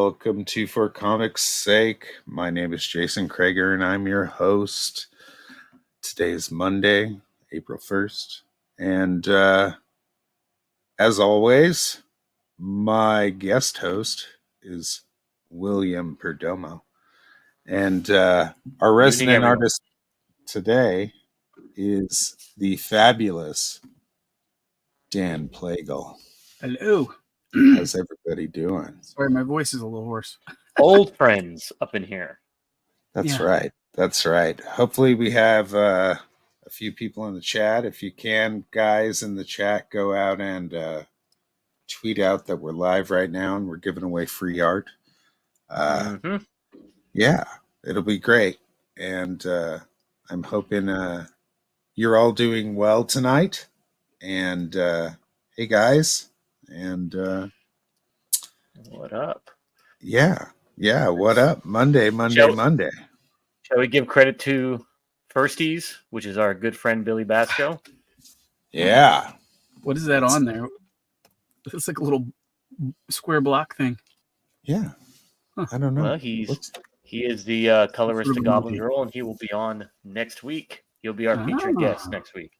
welcome to For Comics Sake. My name is J.Crager, and I'm your host. Today is Monday, April 1st, and as always, my guest host is William Perdomo, and our resident artist today is the fabulous Dan PLEGEL. Hello. How's everybody doing? Sorry, my voice is a little hoarse. Old friends up in here. That's right. That's right. Hopefully we have a few people in the chat. If you can, guys in the chat, go out and tweet out that we're live right now and we're giving away free art. Yeah, it'll be great. And I'm hoping you're all doing well tonight. And hey, guys. And what up? Yeah, what up? Monday. Shall we give credit to Firsties, which is our good friend Billy Basco? Yeah. What is that on there? It's like a little square block thing. Yeah. Huh. I don't know. Well, he is the colorist to Goblin Girl, and he will be on next week. He'll be our featured guest next week.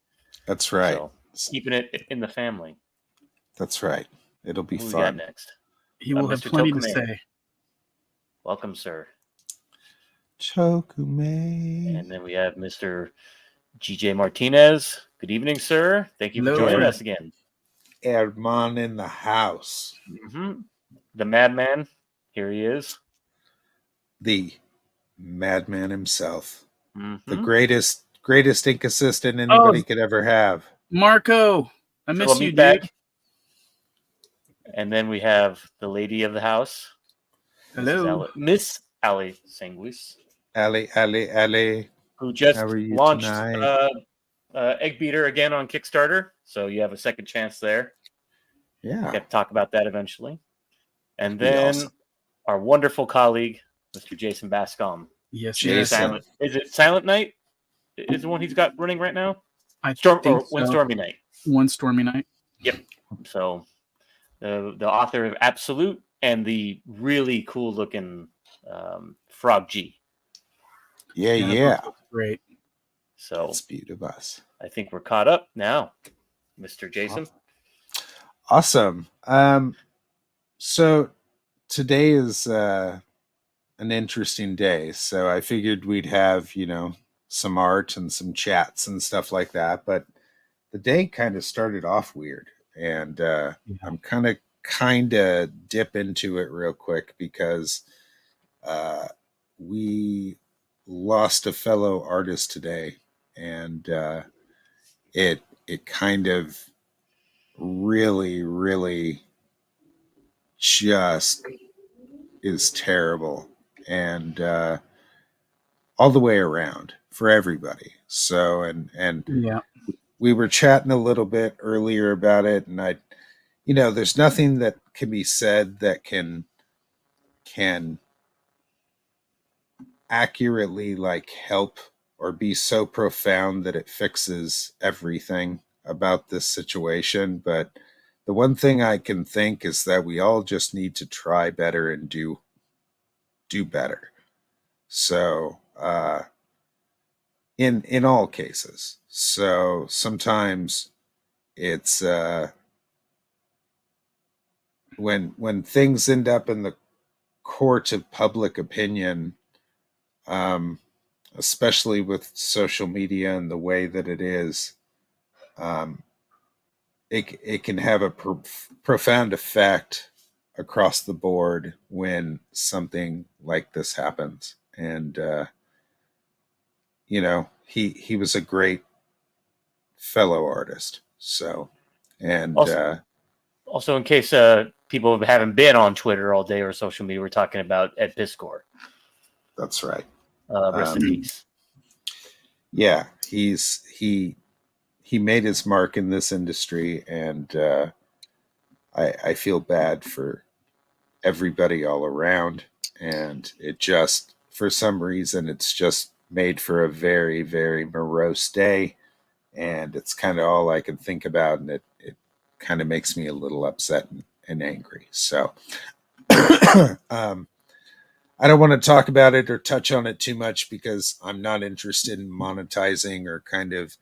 That's right. So, keeping it in the family. That's right. It'll be fun. We got next. He will have plenty to say. Welcome, sir. Chokume. And then we have Mr. GJ Martinez. Good evening, sir. Thank you for joining us again. Erdman in the house. The madman. Here he is. The madman himself. The greatest inconsistent anybody could ever have. Marco. I miss you, dude. And then we have the lady of the house. Hello. Miss Ali Sanguis. Ali. Who just launched Egg Beater again on Kickstarter. So you have a second chance there. Yeah. We'll get to talk about that eventually. And then our wonderful colleague, Mr. Jason Bascom. Yes, Jason. Is it Silent Night? Is the one he's got running right now? One Stormy Night. One Stormy Night. Yep. So the author of Absolute and the really cool looking Frog G. Yeah. Great. So it's beautiful. I think we're caught up now, Mr. Jason. Awesome. So today is an interesting day. So I figured we'd have, some art and some chats and stuff like that. But the day kind of started off weird. And I'm kind of dip into it real quick because we lost a fellow artist today. And it kind of really just is terrible, and all the way around for everybody. So and we were chatting a little bit earlier about it, and there's nothing that can be said that can accurately help or be so profound that it fixes everything about this situation. But the one thing I can think is that we all just need to try better and do better. So in all cases. So sometimes it's when things end up in the court of public opinion, especially with social media and the way that it is, it can have a profound effect across the board when something like this happens. And he was a great fellow artist. So, and also in case people haven't been on Twitter all day or social media, we're talking about Ed Piskor. That's right. Rest in peace. Yeah, he made his mark in this industry, and I feel bad for everybody all around. And it just, for some reason, it's just made for a very, very morose day, and it's kind of all I can think about, and it kind of makes me a little upset and angry. So I don't want to talk about it or touch on it too much because I'm not interested in monetizing or kind of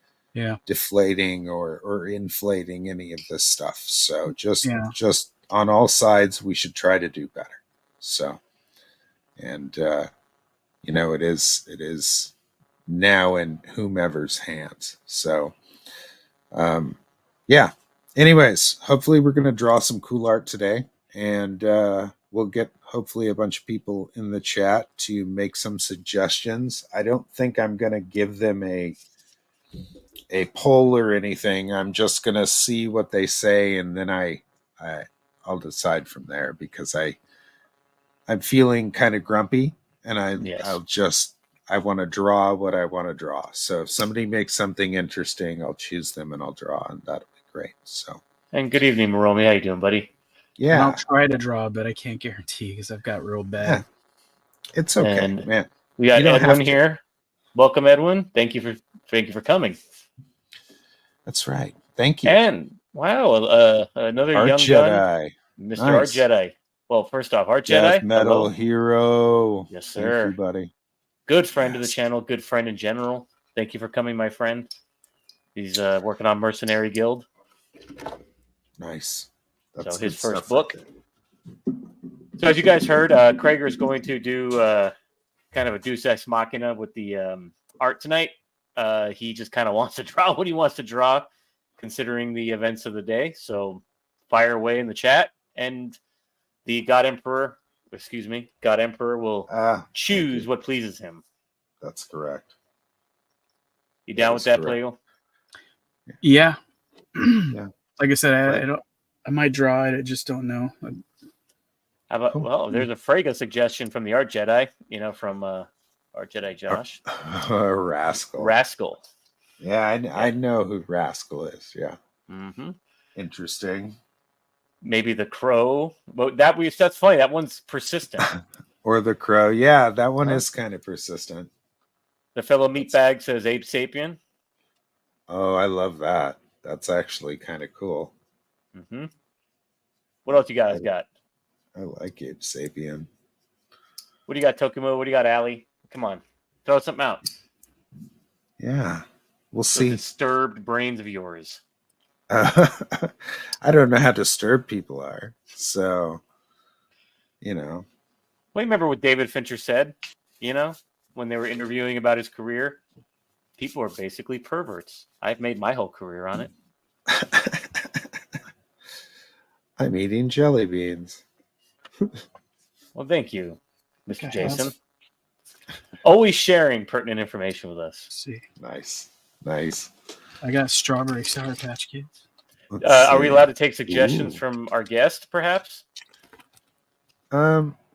deflating or inflating any of this stuff. So just on all sides, we should try to do better. So, and it is now in whomever's hands. So, yeah. Anyways, hopefully we're going to draw some cool art today, and we'll get hopefully a bunch of people in the chat to make some suggestions. I don't think I'm going to give them a poll or anything. I'm just going to see what they say, and then I'll decide from there because I'm feeling kind of grumpy, and I want to draw what I want to draw. So if somebody makes something interesting, I'll choose them and I'll draw, and that'll be great. So. And good evening, Maromi. How you doing, buddy? Yeah, and I'll try to draw, but I can't guarantee because I've got real bad. Yeah. It's okay, and man. We got Edwin here. Welcome, Edwin. Thank you for coming. That's right. Thank you. And wow, another Art young Jedi. gun, Mr. Art Jedi. Well, first off, Art Death Jedi, Metal hello. Hero. Yes, sir. Thank you, buddy. Good friend of the channel. Good friend in general. Thank you for coming, my friend. He's working on Mercenary Guild. Nice. That's his first book. So as you guys heard, Crager is going to do kind of a Deus Ex Machina with the art tonight. He just kind of wants to draw what he wants to draw, considering the events of the day. So fire away in the chat, and the God Emperor will choose what pleases him. That's correct. You down with that, PLEGEL? Yeah. Yeah. Like I said, I might draw it. I just don't know. How about, well, there's a Frega suggestion from the Art Jedi, from Art Jedi Josh. Rascal. Yeah, I know who Rascal is. Yeah. Mm-hmm. Interesting. Maybe the Crow. But that's funny. That one's persistent. Or the Crow. Yeah, that one is kind of persistent. The fellow meatbag says Ape Sapien. Oh, I love that. That's actually kind of cool. Mm-hmm. What else you guys got? I like Ape Sapien. What do you got, Tokimo? What do you got, Allie? Come on. Throw something out. Yeah. We'll see. Disturbed brains of yours. I don't know how disturbed people are. So, Well, remember what David Fincher said, when they were interviewing about his career? People are basically perverts. I've made my whole career on it. I'm eating jelly beans. Well, thank you, Mr. Jason. Always sharing pertinent information with us. Let's see. Nice. I got strawberry Sour Patch Kids. Are we allowed to take suggestions from our guest, perhaps?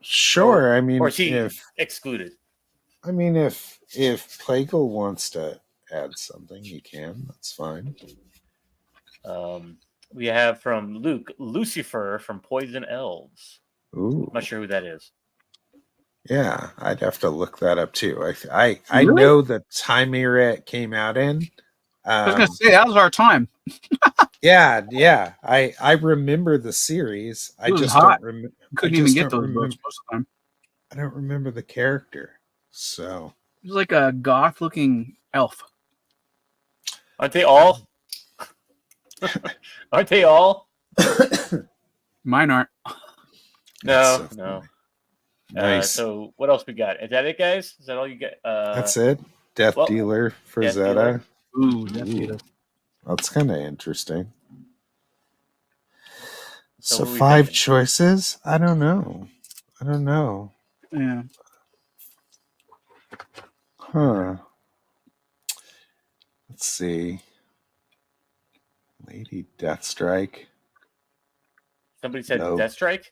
Sure. Or is he excluded? I mean, if PLEGEL wants to add something, he can. That's fine. We have from Luke, Lucifer from Poison Elves. Ooh. I'm not sure who that is. Yeah, I'd have to look that up too. I know the time era it came out in. I was going to say, that was our time. Yeah. I remember the series. I just don't remember. Couldn't even get those books most of the time. I don't remember the character. So it was like a goth-looking elf. Aren't they all? Aren't they all? Mine aren't. No. Nice. So what else we got? Is that it, guys? Is that all you get? That's it. Death Dealer for Zeta. Ooh, Death Dealer. That's kind of interesting. So 5 thinking? choices? I don't know. Yeah. Huh. Let's see. Lady Deathstrike. Somebody said Deathstrike?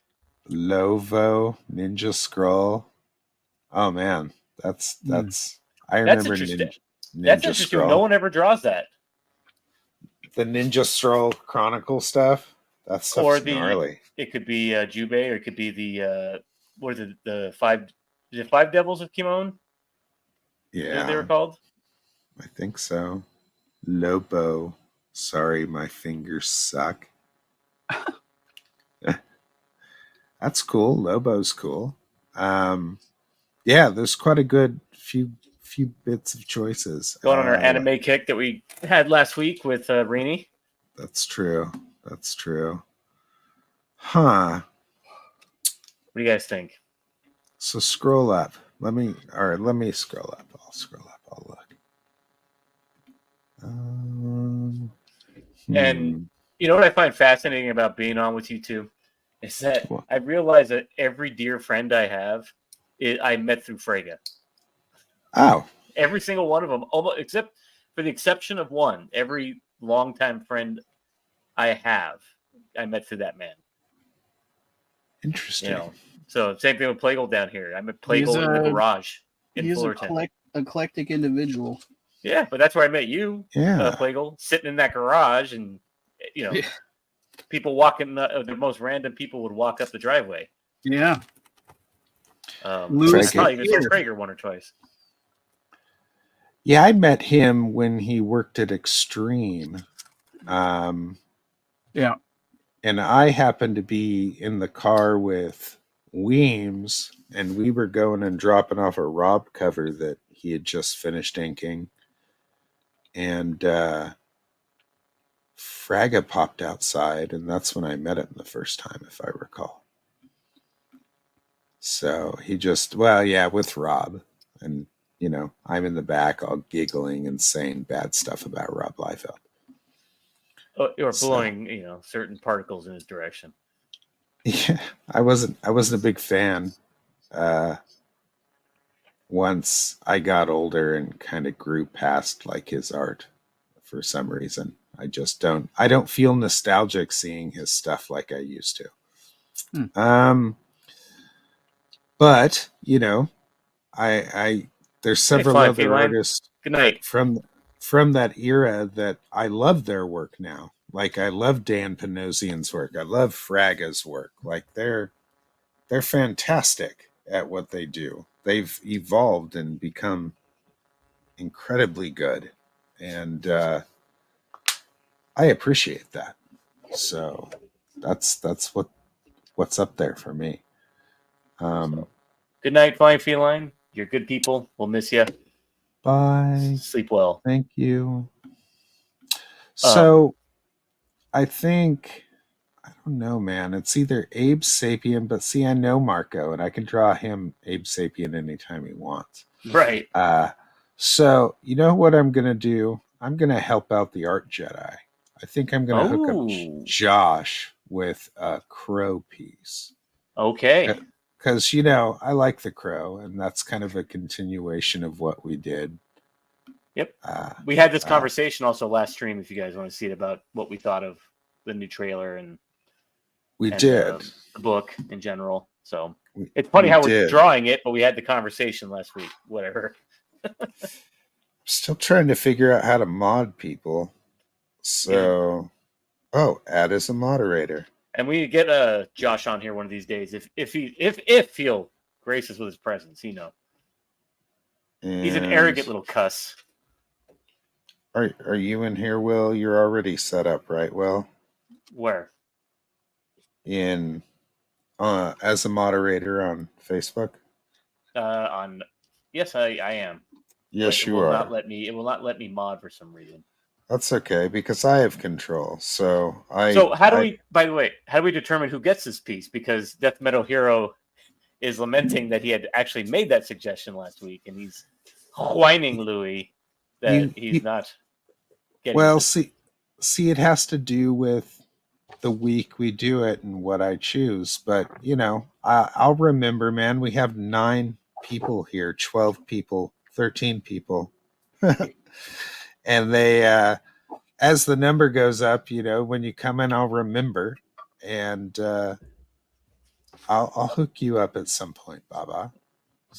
Lovo, Ninja Scroll. Oh man, that's I remember that's interesting. Ninja That's interesting. Scroll. No one ever draws that. The Ninja Scroll Chronicle stuff. That's gnarly. It could be Jubei, or it could be the what are the five? Is it Five Devils of Kimon? Yeah, they were called. I think so. Lobo. Sorry, my fingers suck. That's cool. Lobo's cool. Yeah, there's quite a good few bits of choices. Going on our anime kick that we had last week with Rainey. That's true. That's true. Huh. What do you guys think? So scroll up. Let me scroll up. I'll scroll up. I'll look. And you know what I find fascinating about being on with you two is that What? I realize that every dear friend I have, I met through Frege. Oh, Every single one of them, almost except for the exception of one. Every longtime friend I have, I met through that man. interesting. You know, so same thing with PLEGEL down here. I met He's PLEGEL in the garage in He's an Fullerton. eclectic individual. Yeah, but that's where I met you, Yeah. PLEGEL, sitting in that garage, and you know, people walking. The most random people would walk up the driveway. Yeah. I Lewis probably even saw here. Crager one or twice. Yeah, I met him when he worked at Extreme. Yeah. And I happened to be in the car with Weems, and we were going and dropping off a Rob cover that he had just finished inking. And Fraga popped outside, and that's when I met him the first time, if I recall. So he just, well, yeah, with Rob. And, you know, I'm in the back all giggling and saying bad stuff about Rob Liefeld. Or blowing, you know, certain particles in his direction. Yeah, I wasn't a big fan. Once I got older and kind of grew past like his art for some reason. I don't feel nostalgic seeing his stuff like I used to. But, you know, I there's several other artists Good night. from that era that I love their work now. Like I love Dan Panosian's work. I love Fraga's work. Like they're fantastic at what they do. They've evolved and become incredibly good, and I appreciate that. So that's what's up there for me. Good night, Flying Feline. You're good people. We'll miss you. Bye. Sleep well. Thank you. So I think, I don't know, man. It's either Abe Sapien, but see, I know Marco, and I can draw him Abe Sapien anytime he wants. Right. So you know what I'm gonna do? I'm gonna help out the Art Jedi. I think I'm gonna hook up Josh with a Crow piece. Okay. Because, you know, I like the Crow, and that's kind of a continuation of what we did. Yep. We had this conversation also last stream, if you guys want to see it, about what we thought of the new trailer and the book in general. So it's funny how we're drawing it, but we had the conversation last week. Whatever. Still trying to figure out how to mod people. So, add as a moderator. And we get Josh on here one of these days if he'll grace us with his presence. You know, he's an arrogant little cuss. Are you in here, Will? You're already set up, right, Will? Where? In as a moderator on Facebook. Yes, I am. Yes, you are. It will not let me mod for some reason. That's okay because I have control. So by the way, how do we determine who gets this piece? Because Death Metal Hero is lamenting that he had actually made that suggestion last week, and he's whining Louis that he's not getting. Well, see, it has to do with the week we do it and what I choose. But you know, I'll remember, man. We have 9 people here, 12 people, 13 people. And they, as the number goes up, you know, when you come in, I'll remember, and I'll hook you up at some point, Baba.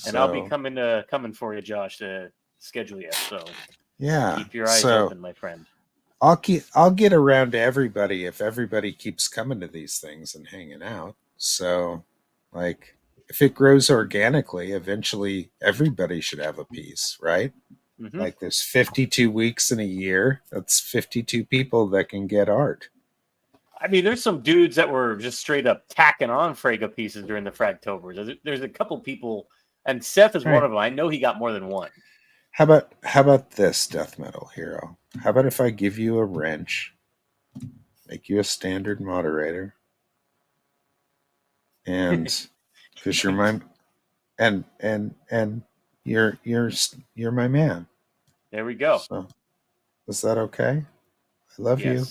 And I'll be coming for you, Josh, to schedule you. So yeah, keep your eyes open, my friend. I'll get around to everybody if everybody keeps coming to these things and hanging out. So, like, if it grows organically, eventually everybody should have a piece, right? Mm-hmm. Like there's 52 weeks in a year. That's 52 people that can get art. I mean, there's some dudes that were just straight up tacking on Frega pieces during the Fragtobers. There's a couple people, and Seth is one of them. I know he got more than one. How about this, Death Metal Hero? How about if I give you a wrench, make you a standard moderator, and because you're my and you're my man. There we go. So, is that okay? I love you.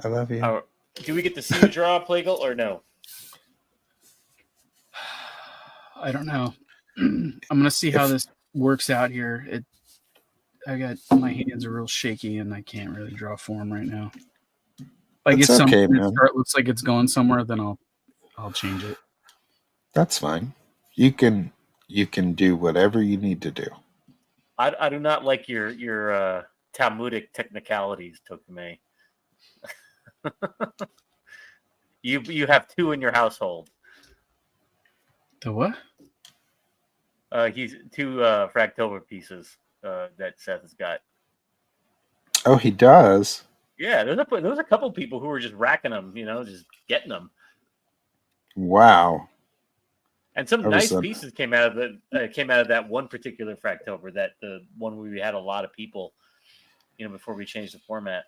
I love you. Do we get to see you draw, Plegel, or no? I don't know. I'm gonna see how this works out here. My hands are real shaky and I can't really draw form right now. If I get something that looks like it's going somewhere, then I'll change it. That's fine. You can do whatever you need to do. I do not like your Talmudic technicalities, Tokume. You have two in your household. The what? He's two Fragtober pieces that Seth has got. Oh, he does. Yeah, there was a couple people who were just racking them, just getting them. Wow. And some nice pieces came out of that one particular Fragtober, that the one where we had a lot of people, before we changed the format.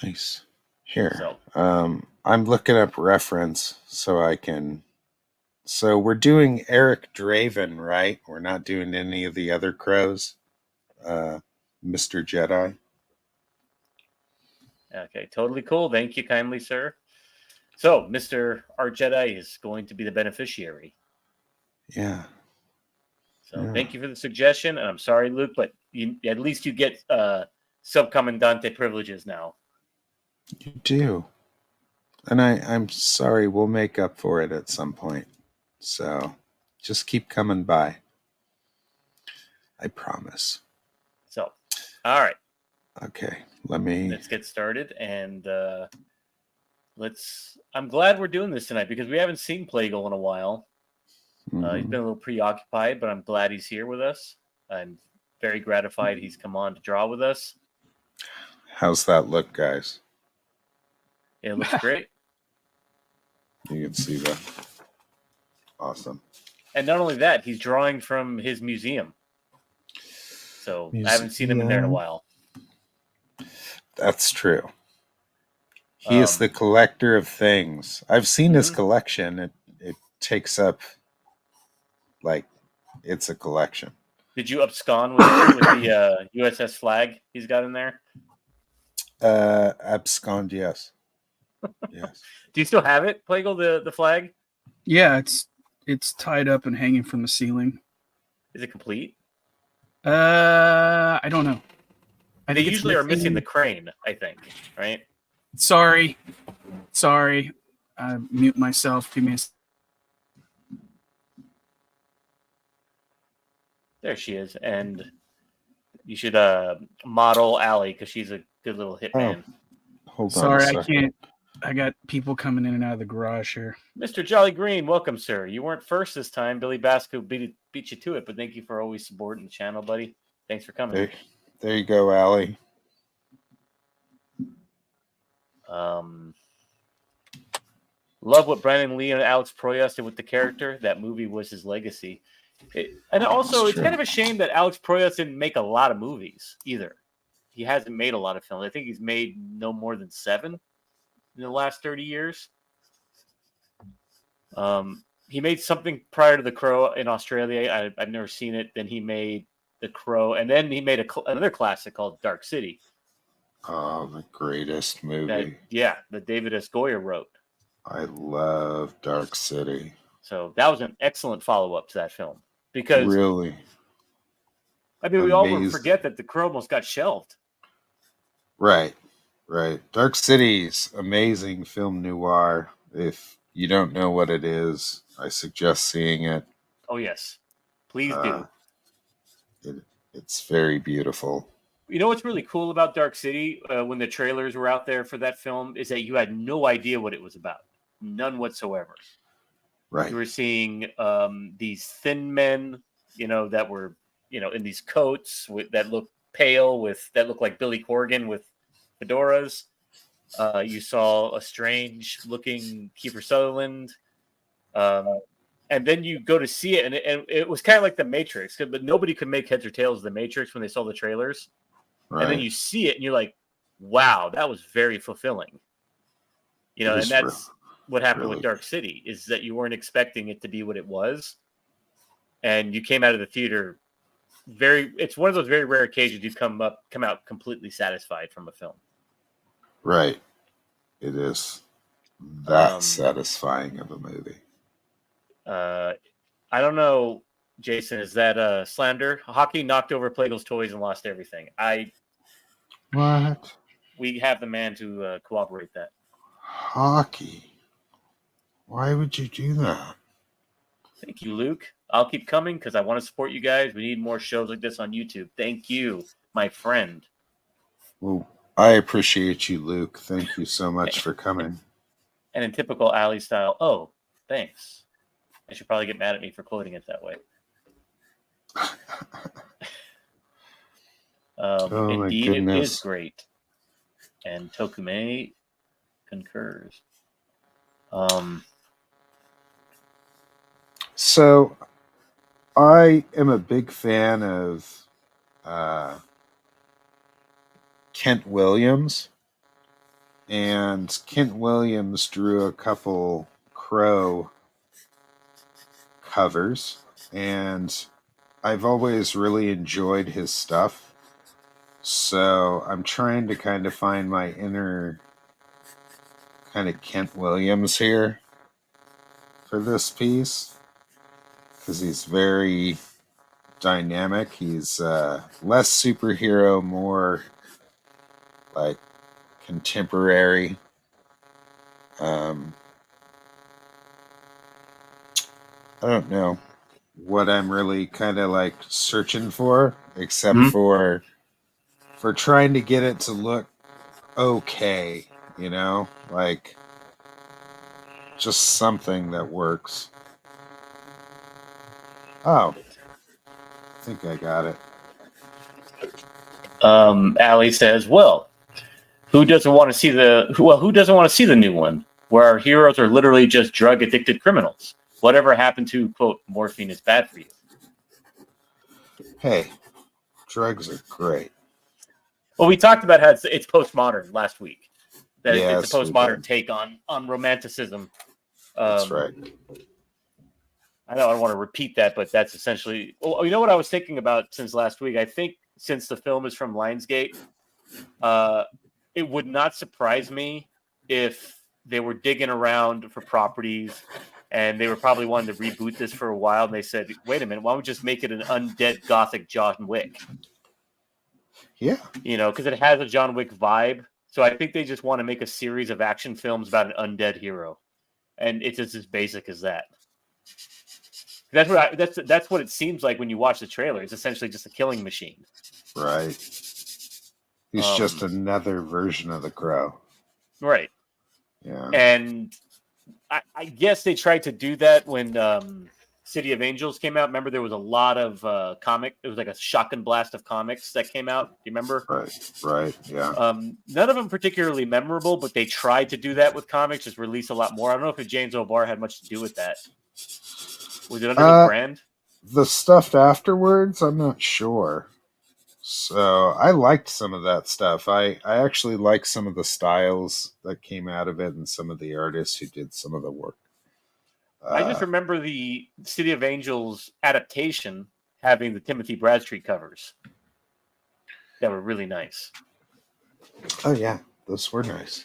Nice. Here. I'm looking up reference so I can. So we're doing Eric Draven, right? We're not doing any of the other crows. Mr. Jedi. Okay, totally cool. Thank you kindly, sir. So, Mr. Art Jedi is going to be the beneficiary. Yeah. So, Thank you for the suggestion. And I'm sorry, Luke, but at least you get Subcommandante privileges now. You do. And I'm sorry, we'll make up for it at some point. So, just keep coming by. I promise. So, all right. Okay, let's get started, and I'm glad we're doing this tonight because we haven't seen Plegel in a while. He's been a little preoccupied, but I'm glad he's here with us. I'm very gratified he's come on to draw with us. How's that look, guys? It looks great. You can see that. Awesome. And not only that, he's drawing from his museum. So I haven't seen him in there in a while. That's true. He is the collector of things. I've seen his collection. It takes up, it's a collection. Did you abscond with the USS flag he's got in there? Abscond, yes. Yes. Do you still have it, Plegel, the flag? Yeah, it's tied up and hanging from the ceiling. Is it complete? I don't know. They usually are missing the crane, I think, right? Sorry. I mute myself. Give me a... There she is. And you should model Allie because she's a good little hitman. Hold on. Sorry, I can't. I got people coming in and out of the garage here. Mr. Jolly Green, welcome, sir. You weren't first this time. Billy Basco beat you to it, but thank you for always supporting the channel, buddy. Thanks for coming. There you go, Allie. Love what Brandon Lee and Alex Proyas did with the character. That movie was his legacy. It's kind of a shame that Alex Proyas didn't make a lot of movies either. He hasn't made a lot of films. I think he's made no more than 7 in the last 30 years. He made something prior to The Crow in Australia. I've never seen it. Then he made The Crow, and then he made another classic called Dark City. Oh, the greatest movie. That David S. Goyer wrote. I love Dark City. So that was an excellent follow-up to that film. Because really, I mean, we all forget that The Crow almost got shelved. Right. Dark City's amazing film noir. If you don't know what it is, I suggest seeing it. Oh, yes. Please do. It's very beautiful. You know what's really cool about Dark City when the trailers were out there for that film is that you had no idea what it was about. None whatsoever. Right. You were seeing these thin men, that were, in these coats that look pale that look like Billy Corgan with fedoras. You saw a strange-looking Kiefer Sutherland. And then you go to see it, and it was kind of like The Matrix, but nobody could make heads or tails of The Matrix when they saw the trailers. Right. And then you see it, and you're like, wow, that was very fulfilling. And that's what happened with Dark City, is that you weren't expecting it to be what it was. And you came out of the theater it's one of those very rare occasions you come out completely satisfied from a film. Right. It is that satisfying of a movie. I don't know, Jason, is that slander? Hockey knocked over PLEGEL's toys and lost everything. What? We have the man to corroborate that. Hockey? Why would you do that? Thank you, Luke. I'll keep coming because I want to support you guys. We need more shows like this on YouTube. Thank you, my friend. Well, I appreciate you, Luke. Thank you so much for coming. And in typical Ali style, oh, thanks. I should probably get mad at me for quoting it that way. Indeed, it is great. And Tokume concurs. So, I am a big fan of Kent Williams. And Kent Williams drew a couple Crow covers. And I've always really enjoyed his stuff. So I'm trying to kind of find my inner kind of Kent Williams here for this piece. Because he's very dynamic. He's less superhero, more like contemporary. I don't know what I'm really kind of like searching for, except for trying to get it to look okay, like just something that works. Oh, I think I got it. Ali says, well, who doesn't want to see the new one where our heroes are literally just drug addicted criminals? Whatever happened to, quote, morphine is bad for you? Hey, drugs are great. Well, we talked about how it's postmodern last week. That yes, it's a postmodern take on romanticism. That's right. I know I don't want to repeat that, but that's essentially... Well, you know what I was thinking about since last week? I think since the film is from Lionsgate, it would not surprise me if they were digging around for properties and they were probably wanting to reboot this for a while. And they said, wait a minute, why don't we just make it an undead gothic John Wick? Yeah. Because it has a John Wick vibe. So I think they just want to make a series of action films about an undead hero. And it's just as basic as that. That's what it seems like when you watch the trailer. It's essentially just a killing machine. Right. He's just another version of the Crow. Right. Yeah. And I guess they tried to do that when City of Angels came out. Remember, there was a lot of it was like a shotgun blast of comics that came out. Do you remember? Right, yeah. None of them particularly memorable, but they tried to do that with comics, just release a lot more. I don't know if James O'Barr had much to do with that. Was it under his brand? The stuff afterwards, I'm not sure. So I liked some of that stuff. I actually liked some of the styles that came out of it and some of the artists who did some of the work. I just remember the City of Angels adaptation having the Timothy Bradstreet covers that were really nice. Oh, yeah. Those were nice.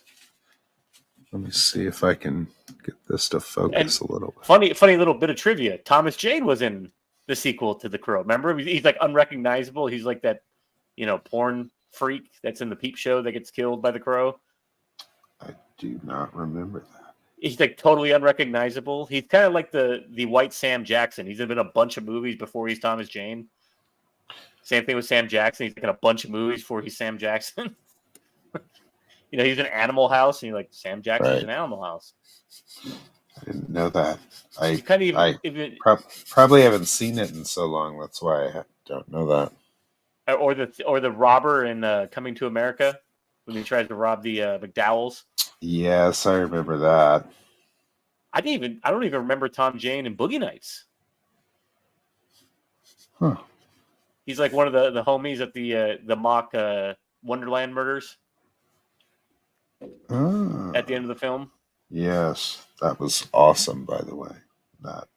Let me see if I can get this to focus a little bit. Funny little bit of trivia. Thomas Jane was in the sequel to The Crow. Remember? He's like unrecognizable. He's like that, porn freak that's in the Peep Show that gets killed by the Crow. I do not remember that. He's like totally unrecognizable. He's kind of like the white Sam Jackson. He's in a bunch of movies before he's Thomas Jane. Same thing with Sam Jackson. He's in a bunch of movies before he's Sam Jackson. He's in Animal House, and you're like, Sam Jackson's in Animal House. I didn't know that. I probably haven't seen it in so long. That's why I don't know that. Or the robber in Coming to America. when he tries to rob the McDowells. Yes, I remember that. I don't even remember Tom Jane and Boogie Nights. Huh. He's like one of the homies at the mock Wonderland murders at the end of the film. Yes, that was awesome, by the way. That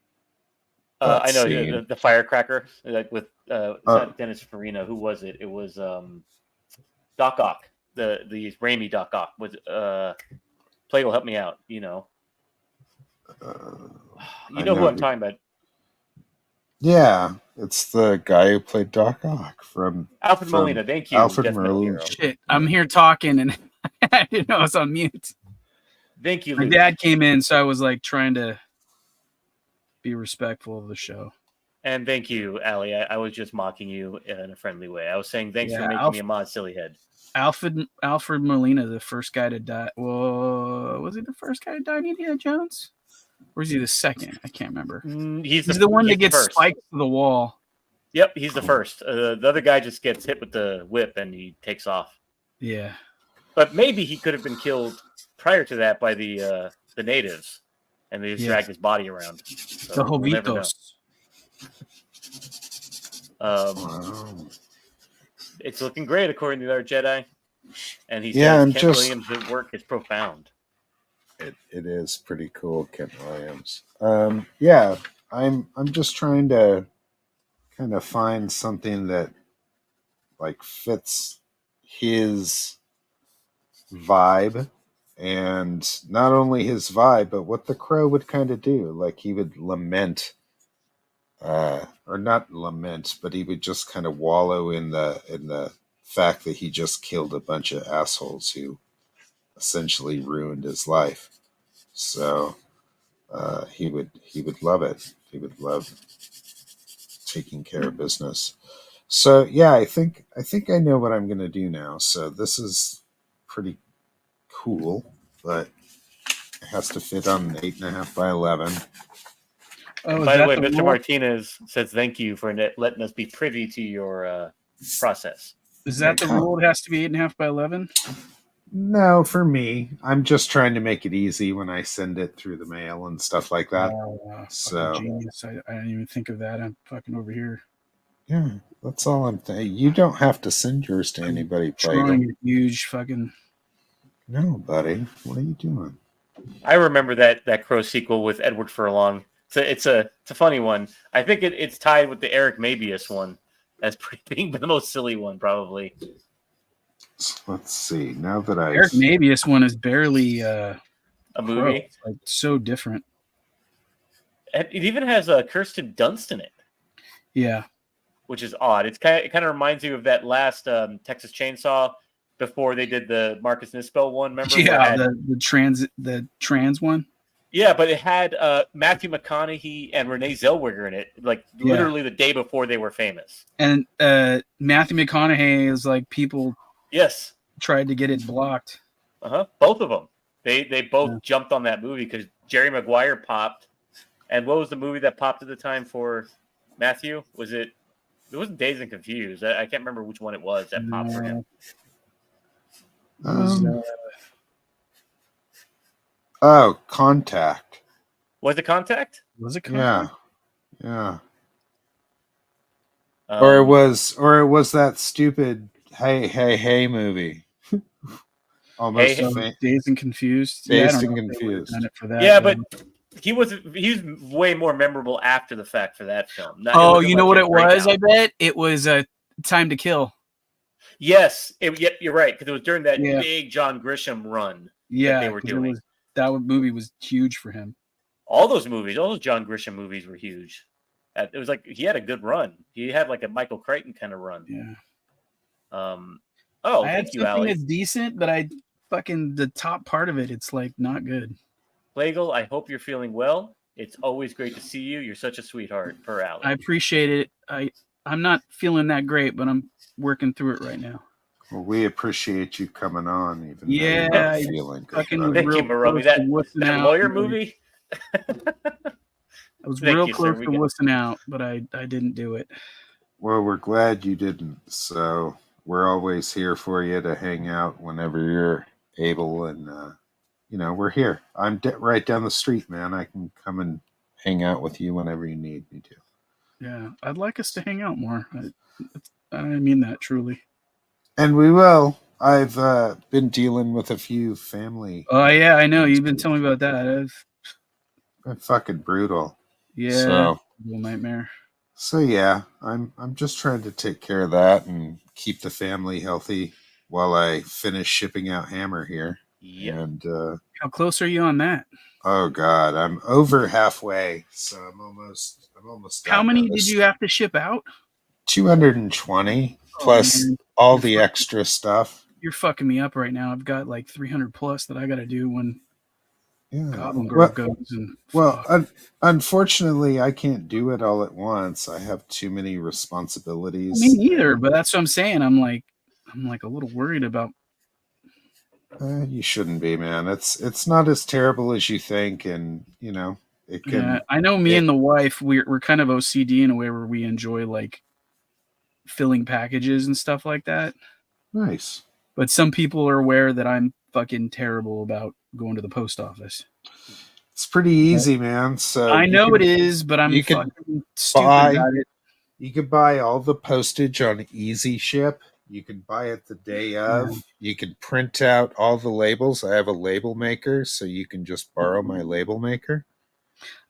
I know the firecracker, like with it's not Dennis Farina. Who was it? It was Doc Ock, the Raimi Doc Ock. Was PLEGEL, help me out? You know who I'm talking about. Yeah, it's the guy who played Doc Ock from Alfred Molina. Thank you, Alfred Molina. Shit, I'm here talking and I didn't know I was on mute. Thank you, My Luke. dad came in, so I was like trying to be respectful of the show. And thank you, Allie. I was just mocking you in a friendly way. I was saying thanks for making me a mod silly head. Alfred Molina, the first guy to die. Well, was he the first guy to die in Indiana Jones? Or is he the second? I can't remember. He's the one that gets spiked to the wall. Yep, he's the first. The other guy just gets hit with the whip and he takes off. Yeah. But maybe he could have been killed prior to that by the natives, and they just dragged his body around. So the Jovitos. It's looking great according to our Jedi, and he says Kent Williams' work is profound. It is pretty cool, Kent Williams. Yeah, I'm just trying to kind of find something that like fits his vibe, and not only his vibe, but what the Crow would kind of do. Like he would lament, or not lament, but he would just kind of wallow in the fact that he just killed a bunch of assholes who essentially ruined his life. So he would love it. He would love taking care of business. So yeah, I think I know what I'm gonna do now. So this is pretty cool, but it has to fit on an 8.5 by 11. Oh, by the way, Mr. Martinez says thank you for letting us be privy to your process. Is that the rule? It has to be 8.5 by 11? No, for me, I'm just trying to make it easy when I send it through the mail and stuff like that. So genius. I didn't even think of that. I'm fucking over here. Yeah, that's all I'm saying. You don't have to send yours to anybody. Trying a huge fucking. No, buddy. What are you doing? I remember that Crow sequel with Edward Furlong. It's a funny one. I think it's tied with the Eric Mabius one as being the most silly one, probably. Let's see. Now that Eric Mabius one is barely a movie. It's like so different. It even has Kirsten Dunst in it. Yeah, which is odd. It kind of reminds you of that last Texas Chainsaw before they did the Marcus Nispel one. Remember? Yeah, the trans one. Yeah, but it had Matthew McConaughey and Renee Zellweger in it, like literally the day before they were famous. And Matthew McConaughey is like people. Yes. Tried to get it blocked. Both of them. They both jumped on that movie because Jerry Maguire popped. And what was the movie that popped at the time for Matthew? It wasn't Dazed and Confused. I can't remember which one it was that popped for him. Contact. Was it Contact? Was it Contact? Yeah. Or it was that stupid Hey movie. Almost Dazed and Confused. Dazed and Confused. Yeah, but he was way more memorable after the fact for that film. You know what it was? I bet it was Time to Kill. Yes, you're right, because it was during that big John Grisham run. Yeah, that they were doing. That movie was huge for him. All those John Grisham movies were huge. It was like he had a good run. He had like a Michael Crichton kind of run. Yeah. I had something that's decent, but the top part of it's like not good. PLEGEL, I hope you're feeling well. It's always great to see you. You're such a sweetheart, per Allie. I appreciate it. I'm not feeling that great, but I'm working through it right now. Well, we appreciate you coming on, even though you're not feeling good. Thank you, Maromi. That lawyer movie. I was real close to wussing out, but I didn't do it. Well, we're glad you didn't. So we're always here for you to hang out whenever you're able, and we're here. I'm right down the street, man. I can come and hang out with you whenever you need me to. Yeah, I'd like us to hang out more. I mean that truly. And we will. I've been dealing with a few family. Oh yeah, I know. You've been telling me about that. Been fucking brutal. Yeah, nightmare. So yeah, I'm just trying to take care of that and keep the family healthy while I finish shipping out Hammer here. Yeah. And how close are you on that? Oh God, I'm over halfway, so I'm almost done. How many did you have to ship out? 220 plus all the extra stuff. You're fucking me up right now. I've got like 300 plus that I got to do when Goblin Girl goes. And unfortunately, I can't do it all at once. I have too many responsibilities. Me neither, but that's what I'm saying. I'm like a little worried about. You shouldn't be, man. It's not as terrible as you think, and it can. Yeah, I know. Me and the wife, we're kind of OCD in a way where we enjoy like filling packages and stuff like that. Nice. But some people are aware that I'm fucking terrible about going to the post office. It's pretty easy, man. So I know it is, but I'm fucking stupid about it. You could buy all the postage on Easy Ship. You can buy it the day of. Yeah. You can print out all the labels. I have a label maker, so you can just borrow my label maker.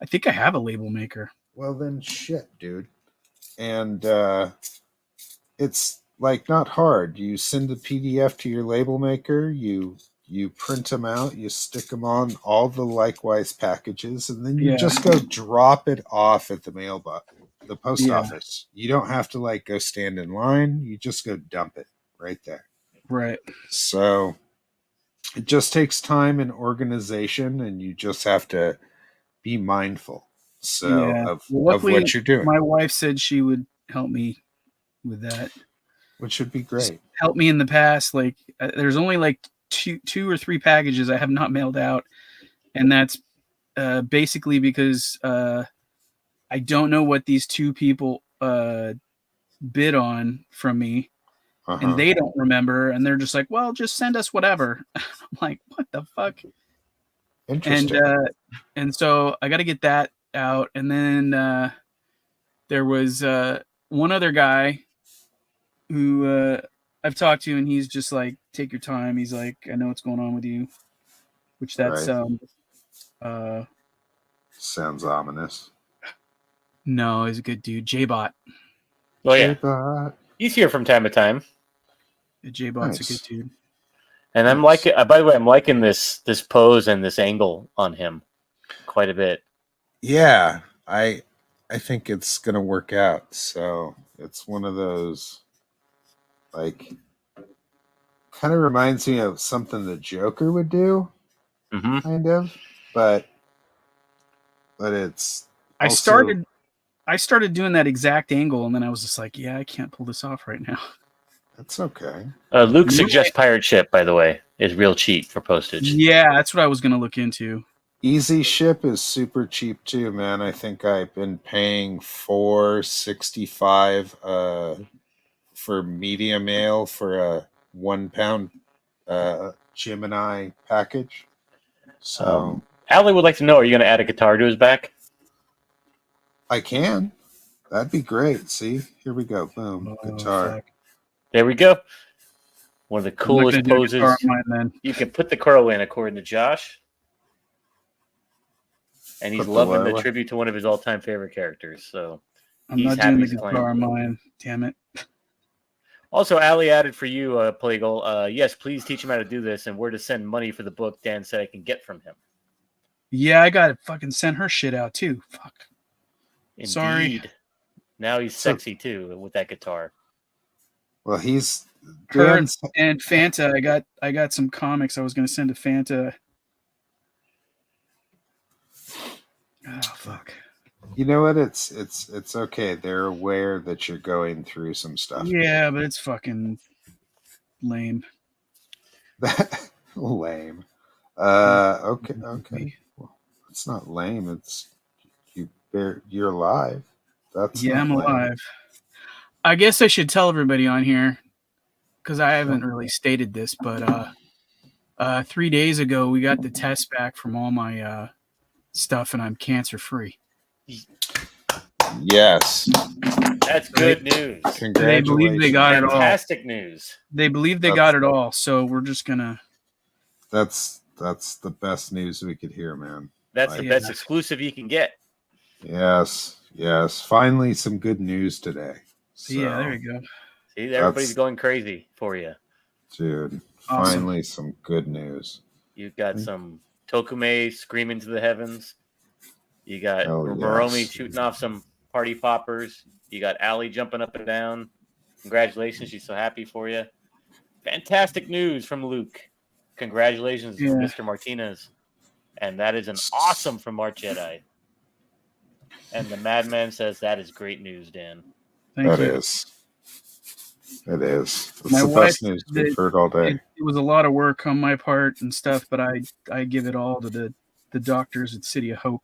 I think I have a label maker. Well, then shit, dude. And it's like not hard. You send the PDF to your label maker. You print them out. You stick them on all the likewise packages, and then you just go drop it off at the mailbox. The post office. You don't have to like go stand in line. You just go dump it right there. Right. So it just takes time and organization, and you just have to be mindful. So of what you're doing. My wife said she would help me with that, which would be great. Help me in the past. Like there's only like two or three packages I have not mailed out, and that's basically because I don't know what these two people bid on from me, and they don't remember, and they're just like, well, just send us whatever. I'm like, what the fuck? Interesting. And so I got to get that out, and then there was one other guy who I've talked to, and he's just like, take your time. He's like, I know what's going on with you, which that's sounds ominous. No, he's a good dude. J-Bot. Oh, yeah. J-Bot. He's here from time to time. J-Bot's a good dude. And I'm liking, by the way, I'm liking this pose and this angle on him quite a bit. Yeah, I think it's going to work out. So it's one of those, like, kind of reminds me of something the Joker would do, kind of. But it's also... I started doing that exact angle, and then I was just like, yeah, I can't pull this off right now. That's okay. Luke suggests Pirate Ship, by the way, is real cheap for postage. Yeah, that's what I was going to look into. Easy Ship is super cheap too, man. I think I've been paying $4.65 for medium mail for a 1 pound Gemini package. So Allie would like to know, are you going to add a guitar to his back? I can. That'd be great. See, here we go. Boom, guitar. Fuck. There we go. One of the coolest poses. You can put the curl in, according to Josh. And he's loving the tribute to one of his all-time favorite characters. So I'm not doing the guitar on mine. Damn it. Also, Allie added for you, PLEGEL. Yes, please teach him how to do this and where to send money for the book Dan said I can get from him. Yeah, I got to fucking send her shit out too. Fuck. Indeed. Sorry. Now he's sexy too with that guitar. Well, he's her and Fanta. I got some comics I was going to send to Fanta. Oh fuck. You know what? It's okay. They're aware that you're going through some stuff. Yeah, but it's fucking lame. Lame. Okay. Well, it's not lame. It's you're alive. I'm alive. I guess I should tell everybody on here. because I haven't really stated this, but 3 days ago we got the test back from all my stuff, and I'm cancer free. Yes, that's good news. Congratulations! They believe they got it all. Fantastic news. They believe they got it all, so we're just gonna. That's the best news we could hear, man. That's the best exclusive you can get. Yes. Finally, some good news today. So, yeah, there you go. See, everybody's going crazy for you, dude. Awesome. Finally, some good news. You've got some Tokume screaming to the heavens. You got Moromi shooting off some party poppers. You got Allie jumping up and down. Congratulations. She's so happy for you. Fantastic news from Luke. Congratulations, Mr. Martinez. And that is an awesome from Mark Jedi. And the Madman says that is great news, Dan. Thank you. It is. It's my the wife, best news we've heard all day. It was a lot of work on my part and stuff, but I give it all to the doctors at City of Hope.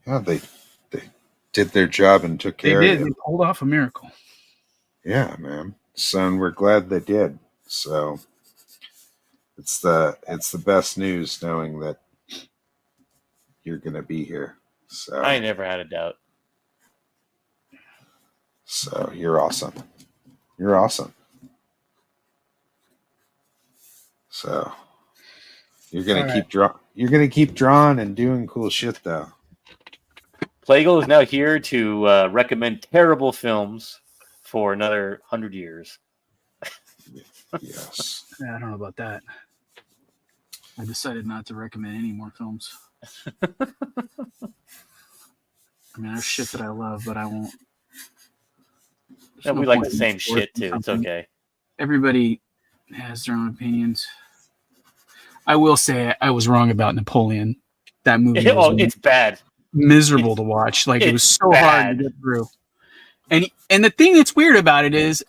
They did their job and took care of it. They pulled off a miracle. Yeah, man. So, and we're glad they did. So it's the best news knowing that you're gonna be here. So I never had a doubt. So you're awesome. You're awesome. So you're gonna keep drawing and doing cool shit though. PLEGEL is now here to recommend terrible films for another 100 years. Yes. Yeah, I don't know about that. I decided not to recommend any more films. I mean, there's shit that I love, but I won't. Yeah, we like the same shit too. It's okay. Everybody has their own opinions. I will say I was wrong about Napoleon. That movie it's bad. Miserable to watch. Like it was so hard to get through. And the thing that's weird about it is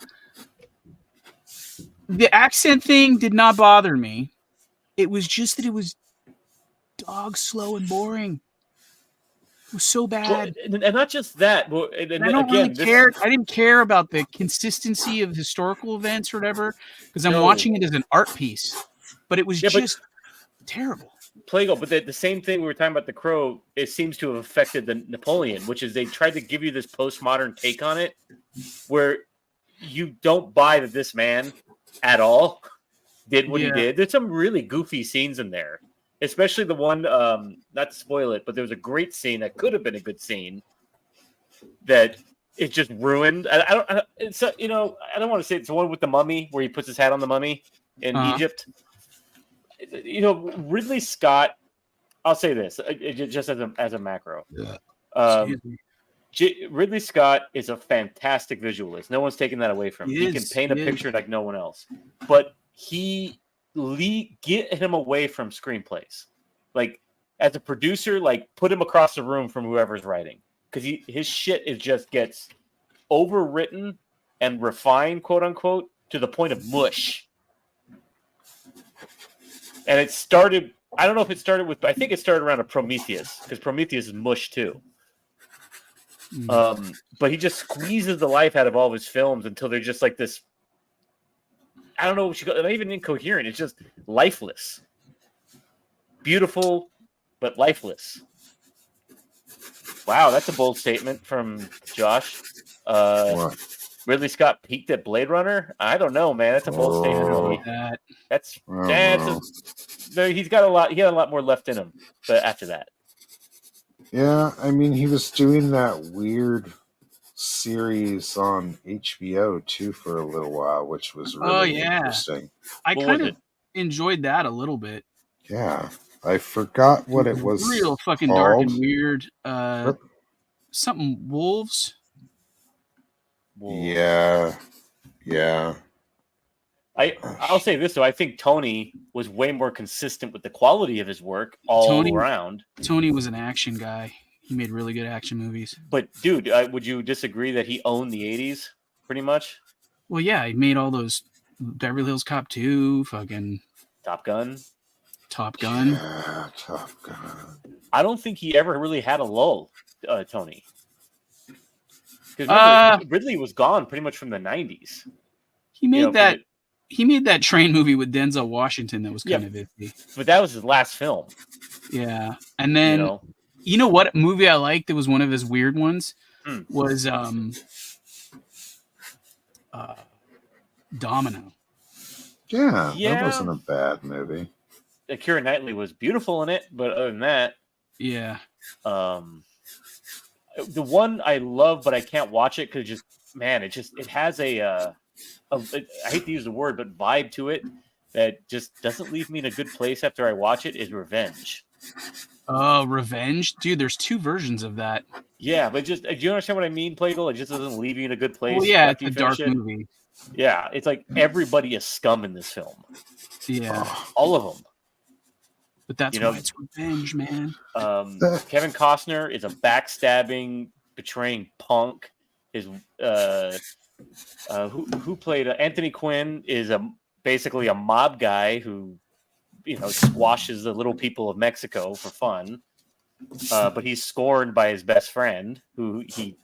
the accent thing did not bother me. It was just that it was dog slow and boring. It was so bad. Well, and not just that. Well, and I don't really care. I didn't care about the consistency of historical events or whatever because I'm watching it as an art piece. But it was just terrible. PLEGEL, but the same thing we were talking about The Crow, it seems to have affected the Napoleon, which is they tried to give you this postmodern take on it where you don't buy that this man at all did what he did. There's some really goofy scenes in there, especially the one, not to spoil it, but there was a great scene that could have been a good scene that it just ruined. I don't want to say it's the one with the mummy where he puts his hat on the mummy in Egypt. You know, Ridley Scott, I'll say this just as a macro. Yeah. Ridley Scott is a fantastic visualist. No one's taking that away from him. He can paint a picture like no one else. But get him away from screenplays. Like, as a producer, like, put him across the room from whoever's writing. Because his shit just gets overwritten and refined, quote unquote, to the point of mush. And it started, I don't know if it started with, I think it started around a Prometheus, because Prometheus is mush too. But he just squeezes the life out of all of his films until they're just like this, I don't know what you call it, not even incoherent, it's just lifeless. Beautiful, but lifeless. Wow, that's a bold statement from Josh. Ridley Scott peaked at Blade Runner? I don't know, man. That's a bold statement. He had a lot more left in him after that. Yeah, I mean, he was doing that weird series on HBO too for a little while, which was really interesting. I kind of enjoyed that a little bit. Yeah, I forgot what it was. Real fucking called. Dark and weird. Something wolves. Yeah. I'll say this though. I think Tony was way more consistent with the quality of his work around. Tony was an action guy. He made really good action movies. But dude, would you disagree that he owned the 80s pretty much? Well, yeah, he made all those Beverly Hills Cop 2, fucking Top Gun. Yeah, Top Gun. I don't think he ever really had a lull, Tony. Because Ridley was gone pretty much from the 90s. He made He made that train movie with Denzel Washington that was kind of iffy. But that was his last film. Yeah. And then, you know what movie I liked that was one of his weird ones? Was Domino. Yeah, that wasn't a bad movie. Keira Knightley was beautiful in it, but other than that... Yeah. The one I love, but I can't watch it because it has I hate to use the word, but vibe to it that just doesn't leave me in a good place after I watch it is Revenge. Oh, Revenge? Dude, there's 2 versions of that. Yeah, but do you understand what I mean, Plagle? It just doesn't leave you in a good place. Well, yeah, it's a dark movie. Yeah, it's like everybody is scum in this film. Yeah. All of them. But that's why it's revenge, man. Kevin Costner is a backstabbing, betraying punk. Who played Anthony Quinn is basically a mob guy who, squashes the little people of Mexico for fun. But he's scorned by his best friend, who he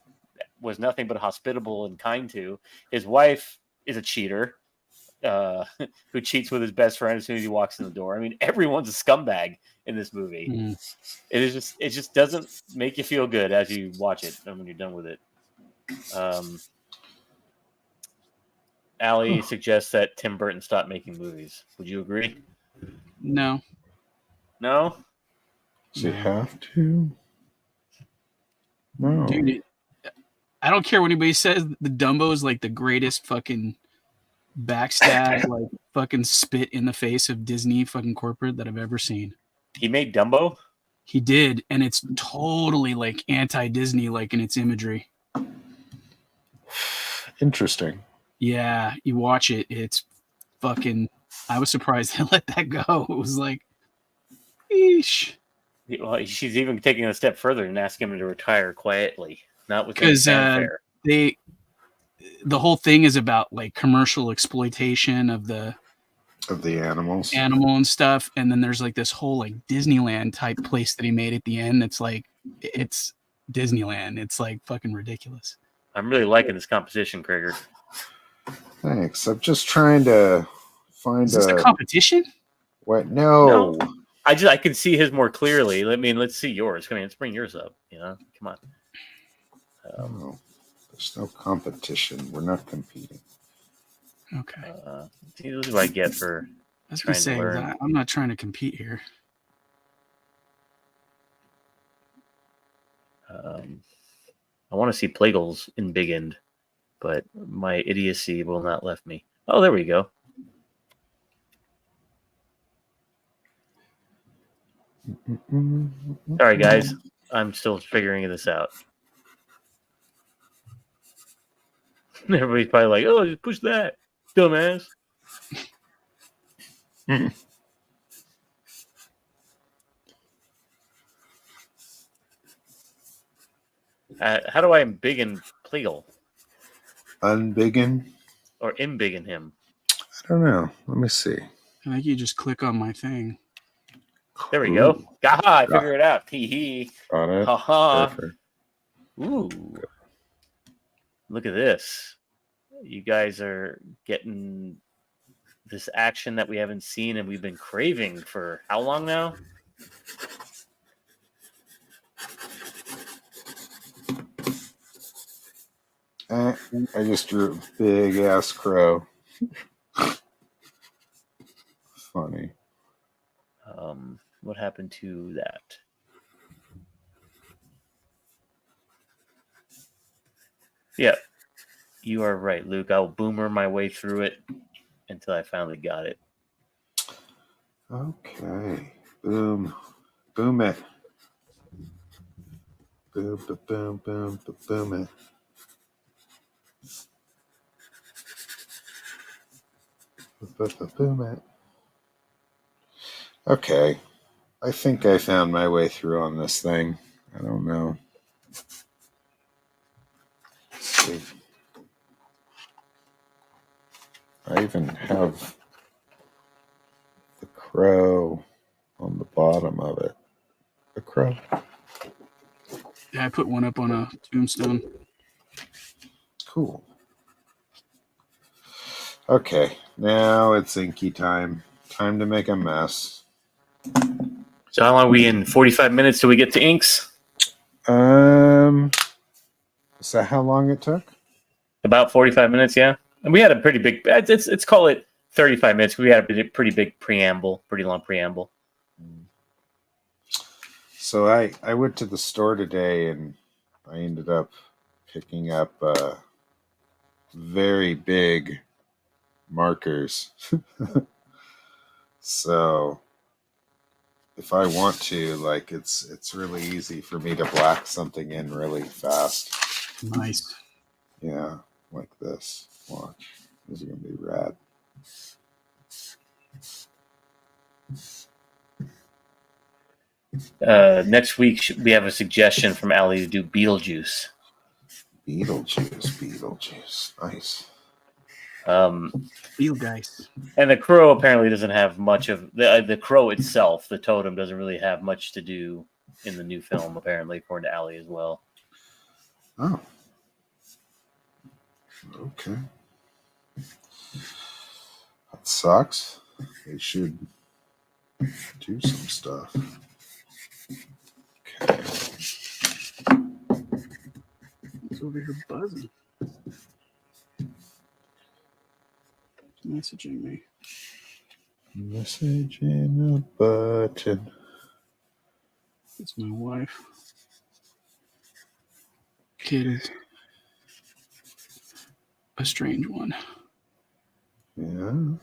was nothing but hospitable and kind to. His wife is a cheater. Who cheats with his best friend as soon as he walks in the door. I mean, everyone's a scumbag in this movie. It just doesn't make you feel good as you watch it and when you're done with it. Allie suggests that Tim Burton stop making movies. Would you agree? No. No? Does he have to? No. Dude, I don't care what anybody says. The Dumbo is like the greatest fucking backstab, like fucking spit in the face of Disney fucking corporate that I've ever seen. He made Dumbo? He did, and it's totally like anti-Disney, like in its imagery. Interesting. Yeah, you watch it, it's fucking... I was surprised they let that go. It was like, eesh. Well, she's even taking it a step further and asking him to retire quietly, not with any fanfare. The whole thing is about like commercial exploitation of the animal and stuff, and then there's like this whole like Disneyland type place that he made at the end. That's like it's Disneyland. It's like fucking ridiculous. I'm really liking this composition, Crager. Thanks. I'm just trying to find a competition. What? No. I can see his more clearly. Let's see yours. Come on, let's bring yours up. Come on. No, there's no competition. We're not competing. Okay. See, this is what I get for. I was gonna say that I'm not trying to compete here. I want to see Plagel's in Big End, but my idiocy will not let me. Oh, there we go. Sorry, guys. I'm still figuring this out. Everybody's probably like, "Oh, just push that, dumbass." How do I embiggen Plegel? Unbiggen? Or embiggen him? I don't know. Let me see. I think you just click on my thing. There we go. Gaha, I figured it out. Tee-hee. Got it. Ha-ha. Ooh. Look at this. You guys are getting this action that we haven't seen and we've been craving for how long now? I just drew a big ass crow. Funny. What happened to that? Yeah, you are right, Luke. I'll boomer my way through it until I finally got it. Okay. Boom. Boom it. Boom, boom, boom, boom it. Boom it. Okay. I think I found my way through on this thing. I don't know. Let's see. I even have the crow on the bottom of it. The crow. Yeah, I put one up on a tombstone. Cool. Okay, now it's inky time. Time to make a mess. So how long are we in? 45 minutes till we get to inks? Is that how long it took? About 45 minutes, yeah. And we had a pretty big, let's call it 35 minutes. We had a pretty big preamble, pretty long preamble. So I went to the store today and I ended up picking up very big markers. So if I want to, like, it's really easy for me to black something in really fast. Nice. Yeah, like this. Watch. This is gonna be rad. Next week we have a suggestion from Allie to do Beetlejuice. Beetlejuice. Nice. Beetlejuice. And the crow apparently doesn't have much of the crow itself. The totem doesn't really have much to do in the new film, apparently, according to Allie as well. Oh. Okay. That sucks. They should do some stuff. Okay. It's over here buzzing. Messaging me. Message in a button. It's my wife. Kid is a strange one. Yeah.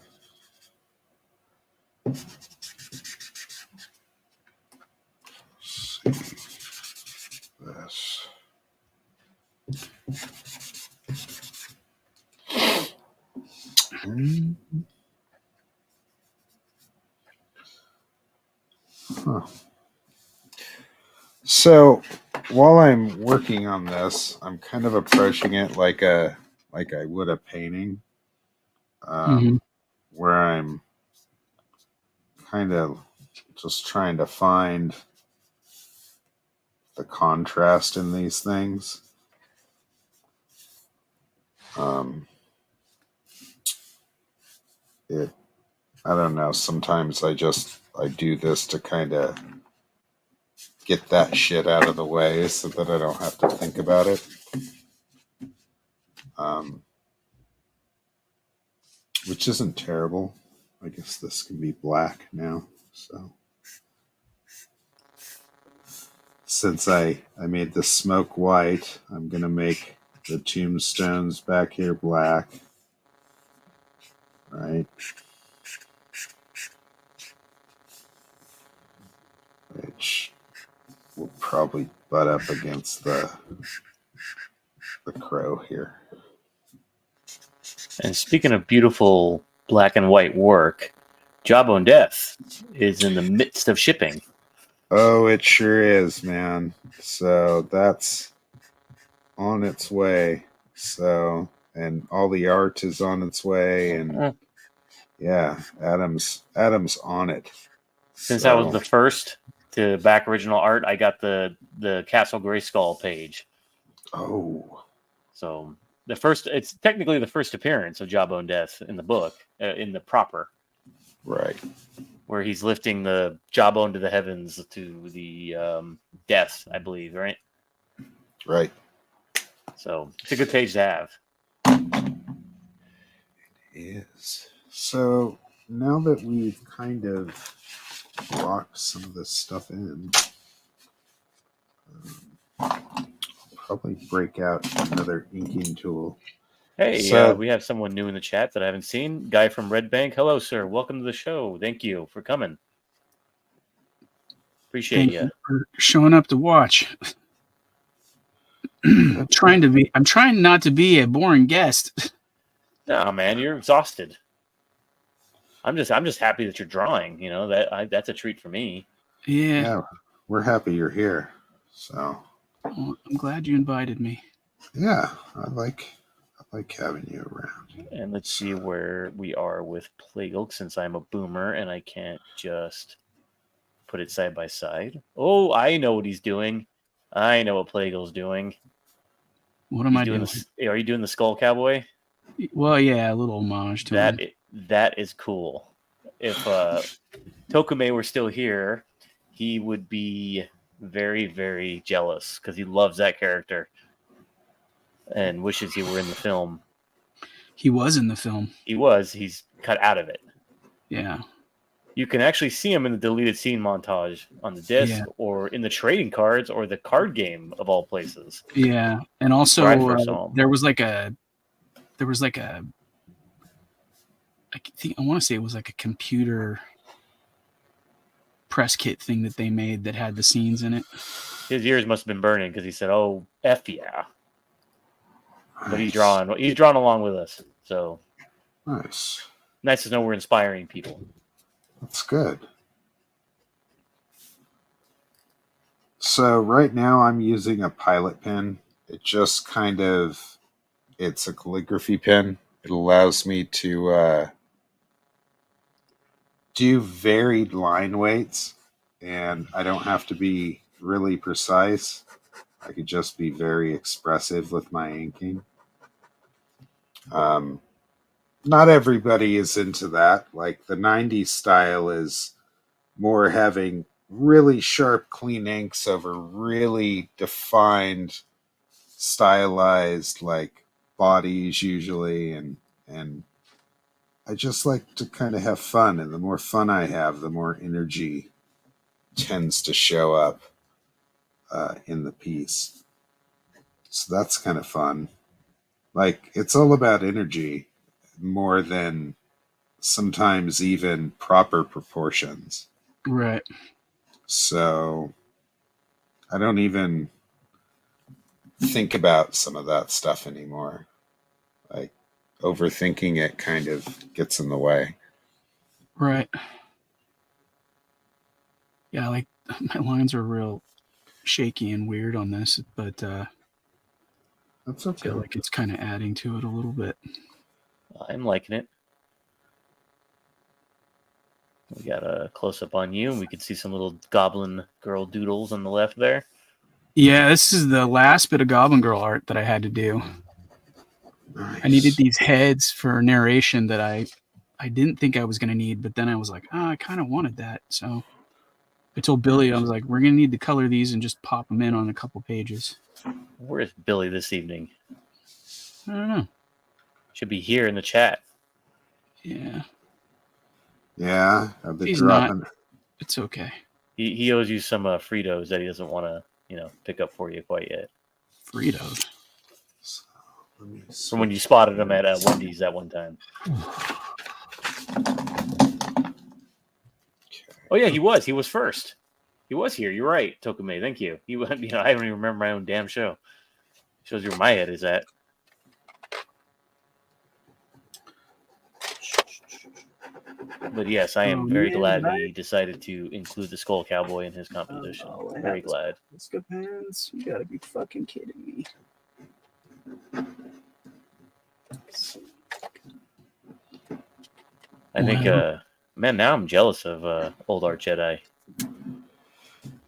Let's see this. Huh. So while I'm working on this, I'm kind of approaching it like I would a painting, where I'm kind of just trying to find the contrast in these things. I don't know. Sometimes I do this to kind of get that shit out of the way so that I don't have to think about it. Which isn't terrible. I guess this can be black now. So since I made the smoke white, I'm going to make the tombstones back here black. Right. Which will probably butt up against the crow here. And speaking of beautiful black and white work, Jawbone Death is in the midst of shipping. Oh, it sure is, man. So that's on its way. So, and all the art is on its way, and yeah, Adam's on it. Since I was the first to back original art, I got the Castle Grayskull page. Oh, so it's technically the first appearance of Jawbone Death in the book, in the proper, right, where he's lifting the jawbone to the heavens to the death, I believe, right? Right. So it's a good page to have. It is. So now that we've kind of locked some of this stuff in, I'll probably break out another inking tool. Hey, we have someone new in the chat that I haven't seen. Guy from Red Bank. Hello, sir. Welcome to the show. Thank you for coming. Appreciate you for showing up to watch. I'm trying not to be a boring guest. No, man, you're exhausted. I'm just happy that you're drawing. You know, that's a treat for me. Yeah, we're happy you're here. So well, I'm glad you invited me. Yeah, I like having you around. And let's see where we are with PLEGEL, since I'm a boomer and I can't just put it side by side. Oh, I know what he's doing. I know what PLEGEL's doing. What am I doing? Are you doing the Skull Cowboy? Well, yeah, a little homage to him. That is cool. If Tokume were still here, he would be very, very jealous because he loves that character and wishes he were in the film. He was in the film. He was. He's cut out of it. Yeah. You can actually see him in the deleted scene montage on the disc or in the trading cards or the card game of all places. Yeah. And also there was like a I want to say it was like a computer press kit thing that they made that had the scenes in it. His ears must have been burning because he said, "Oh, F yeah." But he's drawing along with us. So nice to know we're inspiring people. That's good. So right now I'm using a pilot pen. It's a calligraphy pen. It allows me to do varied line weights, and I don't have to be really precise. I could just be very expressive with my inking. Not everybody is into that. Like the 90s style is more having really sharp, clean inks over really defined, stylized like bodies usually, and I just like to kind of have fun, and the more fun I have, the more energy tends to show up in the piece. So that's kind of fun. Like, it's all about energy more than sometimes even proper proportions. Right. So I don't even think about some of that stuff anymore. Like, overthinking it kind of gets in the way. Right. Yeah, like my lines are real shaky and weird on this, but that's okay. I feel like it's kind of adding to it a little bit. I'm liking it. We got a close-up on you, and we can see some little goblin girl doodles on the left there. Yeah, this is the last bit of Goblin Girl art that I had to do. Nice. I needed these heads for narration that I didn't think I was going to need, but then I was like, I kind of wanted that. So I told Billy, I was like, we're going to need to color these and just pop them in on a couple pages. Where's Billy this evening? I don't know. Should be here in the chat. Yeah. Yeah. He's not. It's okay. He owes you some Fritos that he doesn't want to, pick up for you quite yet. Fritos? From when you spotted him at Wendy's that one time. Oh yeah, he was. He was first. He was here. You're right, Tokume. Thank you. I don't even remember my own damn show. Shows you where my head is at. But yes, I am very glad he decided to include the Skull Cowboy in his composition. Very glad. Pants. You gotta be fucking kidding me. I think, man, now I'm jealous of Old Art Jedi.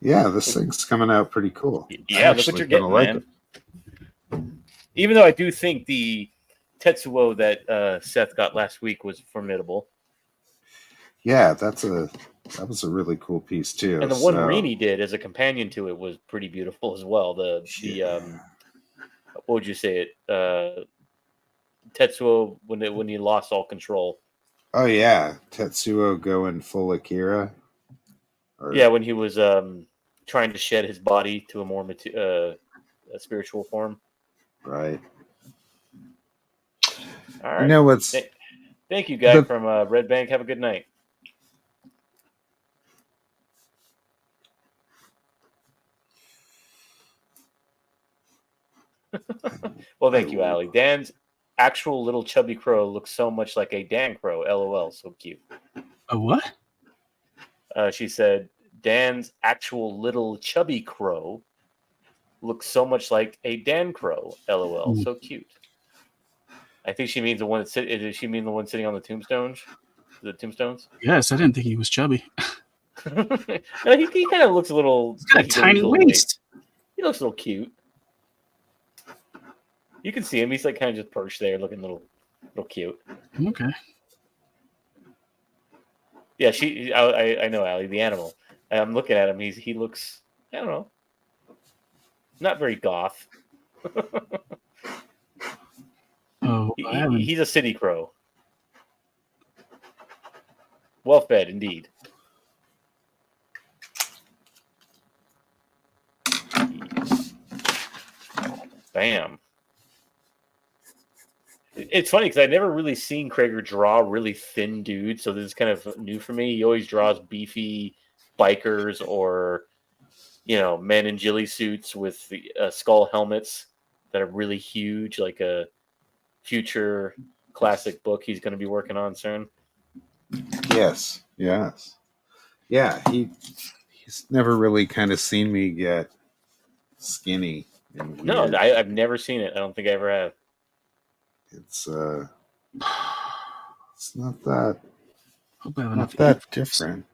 Yeah, this thing's coming out pretty cool. Yeah, look what you're getting, man. Even though I do think the Tetsuo that Seth got last week was formidable. Yeah, that was a really cool piece too. And the one Rini did as a companion to it was pretty beautiful as well. The what would you say it? Tetsuo when he lost all control. Oh yeah, Tetsuo going full Akira. Yeah, when he was trying to shed his body to a more a spiritual form. Right. All right. You know what's? Thank you, guy from Red Bank. Have a good night. Well, thank you, Allie. Dan's actual little chubby crow looks so much like a Dan crow. LOL, so cute. A what? She said, Dan's actual little chubby crow looks so much like a Dan crow. LOL, so cute. I think she means the one does she mean the one sitting on the tombstones? The tombstones? Yes, I didn't think he was chubby. No, he kind of looks a little. He's got a tiny waist. He looks a little cute. You can see him. He's like kind of just perched there, looking a little cute. Okay. Yeah, I know Allie, the animal. I'm looking at him. He looks, I don't know, not very goth. Oh, he's a city crow. Well fed, indeed. Bam. It's funny because I've never really seen Crager draw really thin dudes, so this is kind of new for me. He always draws beefy bikers or, men in ghillie suits with the skull helmets that are really huge, like a future classic book he's going to be working on soon. Yes. Yeah, he's never really kind of seen me get skinny and weird. No, I've never seen it. I don't think I ever have. It's not that different.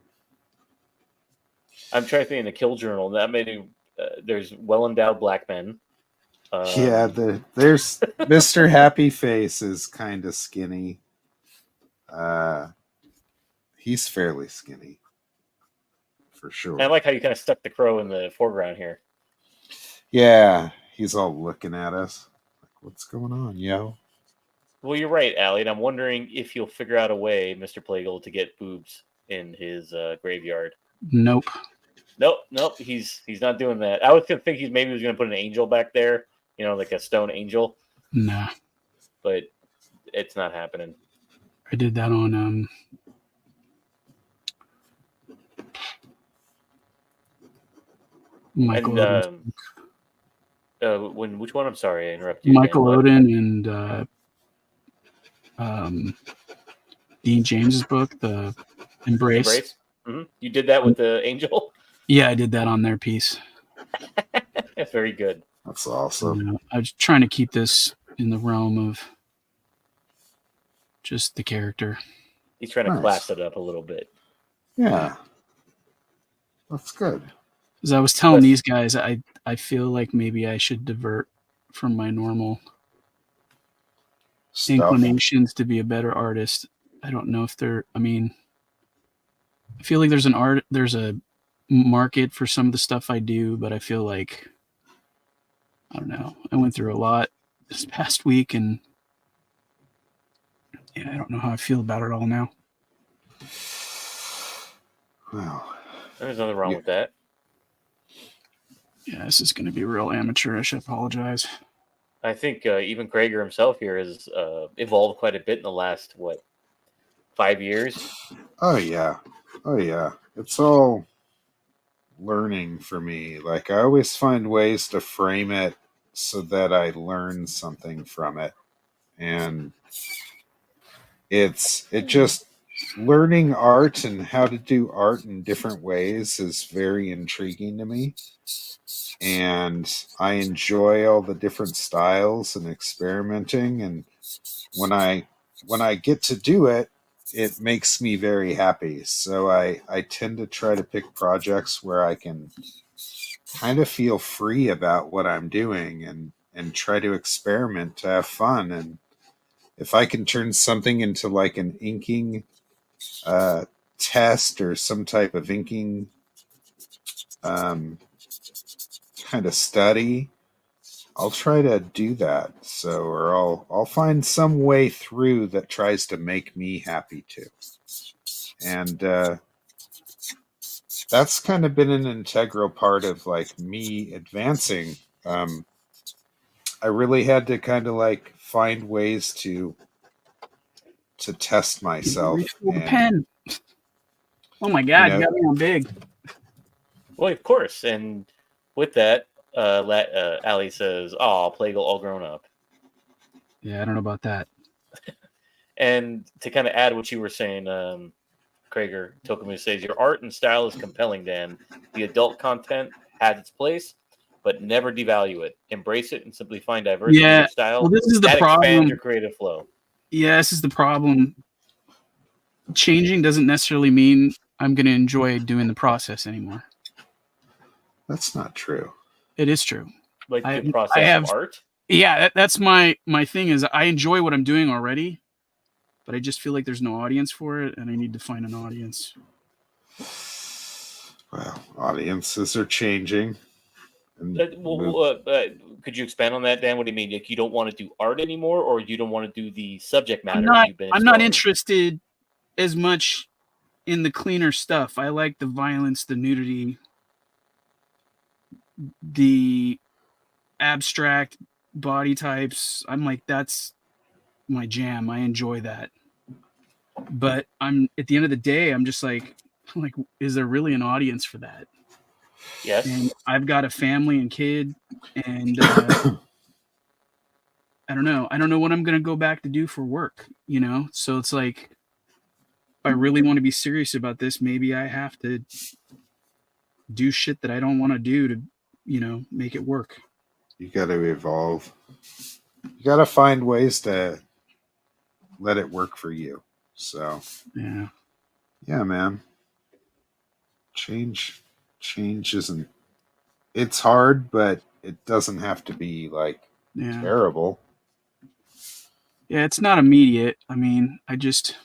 I'm trying to think in the Kill Journal that made there's well endowed black men. There's Mr. Happy Face is kind of skinny. He's fairly skinny, for sure. I like how you kind of stuck the crow in the foreground here. Yeah, he's all looking at us. Like, what's going on, yo? Well, you're right, Allie, and I'm wondering if you'll figure out a way, Mr. Plegel, to get boobs in his graveyard. Nope. He's not doing that. I was gonna think maybe he was gonna put an angel back there, like a stone angel. Nah. But it's not happening. I did that on Michael Odin. Which one? I'm sorry, I interrupted you. Michael Odin and Dean James's book, The Embrace. Mm-hmm. You did that with the angel? Yeah, I did that on their piece. That's very good. That's awesome. I was trying to keep this in the realm of just the character. He's trying to class it up a little bit. Yeah. That's good. As I was telling these guys, I feel like maybe I should divert from my normal inclinations to be a better artist. I don't know if I feel like there's a market for some of the stuff I do, but I feel like, I don't know. I went through a lot this past week, and I don't know how I feel about it all now. Well, there's nothing wrong with that. Yeah, this is going to be real amateurish. I apologize. I think even Crager himself here has evolved quite a bit in the last, 5 years? Oh, yeah. It's all learning for me. Like, I always find ways to frame it so that I learn something from it. And it just learning art and how to do art in different ways is very intriguing to me. And I enjoy all the different styles and experimenting. And when I get to do it, it makes me very happy. So I tend to try to pick projects where I can kind of feel free about what I'm doing and try to experiment to have fun. And if I can turn something into like an inking test or some type of inking kind of study, I'll try to do that. So, or I'll find some way through that tries to make me happy too. And that's kind of been an integral part of like me advancing. I really had to kind of like find ways to test myself. Reach for the pen. Oh my God, you got me on big. Well, of course. And with that, Allie says, "Oh, Plegel all grown up." Yeah, I don't know about that. And to kind of add what you were saying, Crager, Tokumu says, "Your art and style is compelling, Dan. The adult content has its place, but never devalue it. Embrace it and simply find diversity in your style. Well, this is the problem. Expand your creative flow." Yeah, this is the problem. Changing doesn't necessarily mean I'm going to enjoy doing the process anymore. That's not true. It is true. Like the process of art? Yeah, that's my thing is I enjoy what I'm doing already, but I just feel like there's no audience for it, and I need to find an audience. Well, audiences are changing. Could you expand on that, Dan? What do you mean? Like, you don't want to do art anymore, or you don't want to do the subject matter you've been I'm not exploring? interested as much in the cleaner stuff. I like the violence, the nudity, the abstract body types. I'm like, that's my jam. I enjoy that. But I'm at the end of the day, I'm just like, is there really an audience for that? Yes. And I've got a family and kid, and I don't know. I don't know what I'm going to go back to do for work, you know? So it's like, if I really want to be serious about this, maybe I have to do shit that I don't want to do to, you know, make it work. You got to evolve. You got to find ways to let it work for you. So, yeah, man. Change isn't. It's hard, but it doesn't have to be like terrible. Yeah, it's not immediate. I mean, I just,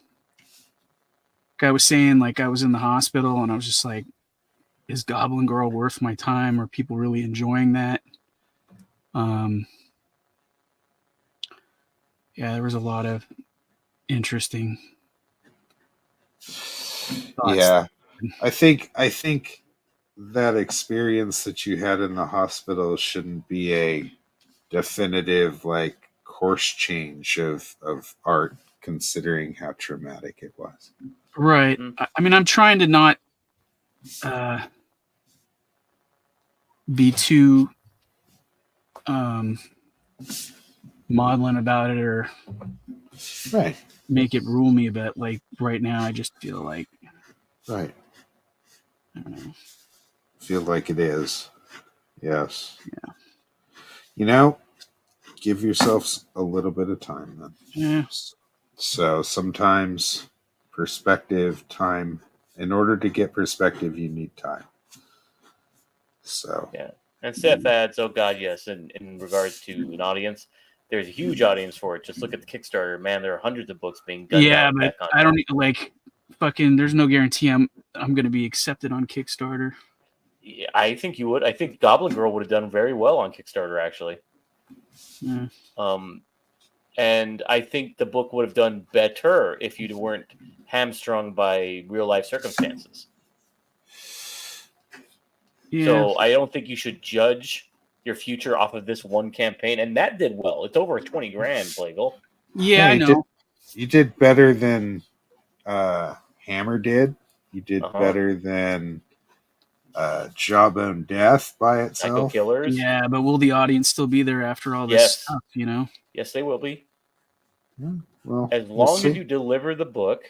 like I was saying, like I was in the hospital and I was just like, is Goblin Girl worth my time? Are people really enjoying that? Yeah, there was a lot of interesting thoughts. Yeah. I think that experience that you had in the hospital shouldn't be a definitive like course change of art, considering how traumatic it was. Right. I mean, I'm trying to not be too maudlin about it or make it rule me, but like right now I just feel like I don't know. Feel like it is. Yes. Yeah. You know, give yourselves a little bit of time then. Yeah. So sometimes perspective, time. In order to get perspective, you need time. So yeah. And Seth adds, oh God, yes. And in regards to an audience, there's a huge audience for it. Just look at the Kickstarter, man. There are hundreds of books being done. Yeah, but I don't like fucking. There's no guarantee I'm going to be accepted on Kickstarter. Yeah, I think you would. I think Goblin Girl would have done very well on Kickstarter, actually. Yeah. And I think the book would have done better if you weren't hamstrung by real life circumstances. Yeah. So I don't think you should judge your future off of this one campaign, and that did well. It's over 20 grand, PLEGEL. Yeah, I know. You did better than Hammer did. You did better than Jawbone Death by itself. Psycho Killers. Yeah, but will the audience still be there after all this stuff, you know? Yes, they will be. Yeah, well, as long as you deliver the book,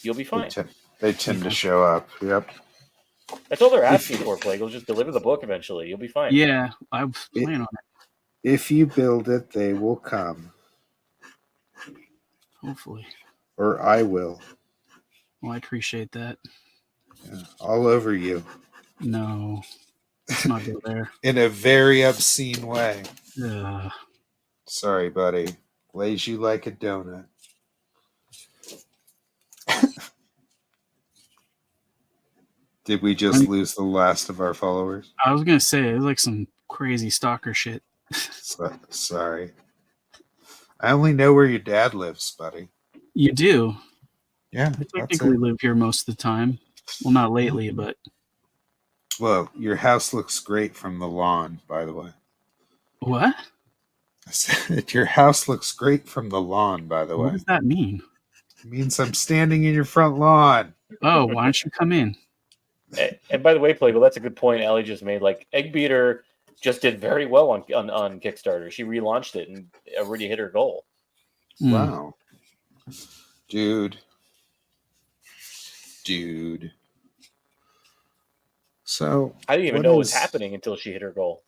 you'll be fine. They tend to show up. Yep. That's all they're asking for, PLEGEL. Just deliver the book eventually. You'll be fine. Yeah, I plan on it. If you build it, they will come. Hopefully. Or I will. Well, I appreciate that. Yeah, all over you. No. Let's not go there. In a very obscene way. Yeah. Sorry, buddy. Lays you like a donut. Did we just lose the last of our followers? I was going to say, it was like some crazy stalker shit. Sorry. I only know where your dad lives, buddy. You do? Yeah. I technically live here most of the time. Well, not lately, but... Well, your house looks great from the lawn, by the way. What? I said, your house looks great from the lawn, by the way. What does that mean? It means I'm standing in your front lawn. Oh, why don't you come in? And by the way, PLEGEL, that's a good point Ellie just made. Like, Egg Beater just did very well on Kickstarter. She relaunched it and already hit her goal. Wow. Dude. So I didn't even know what was happening until she hit her goal.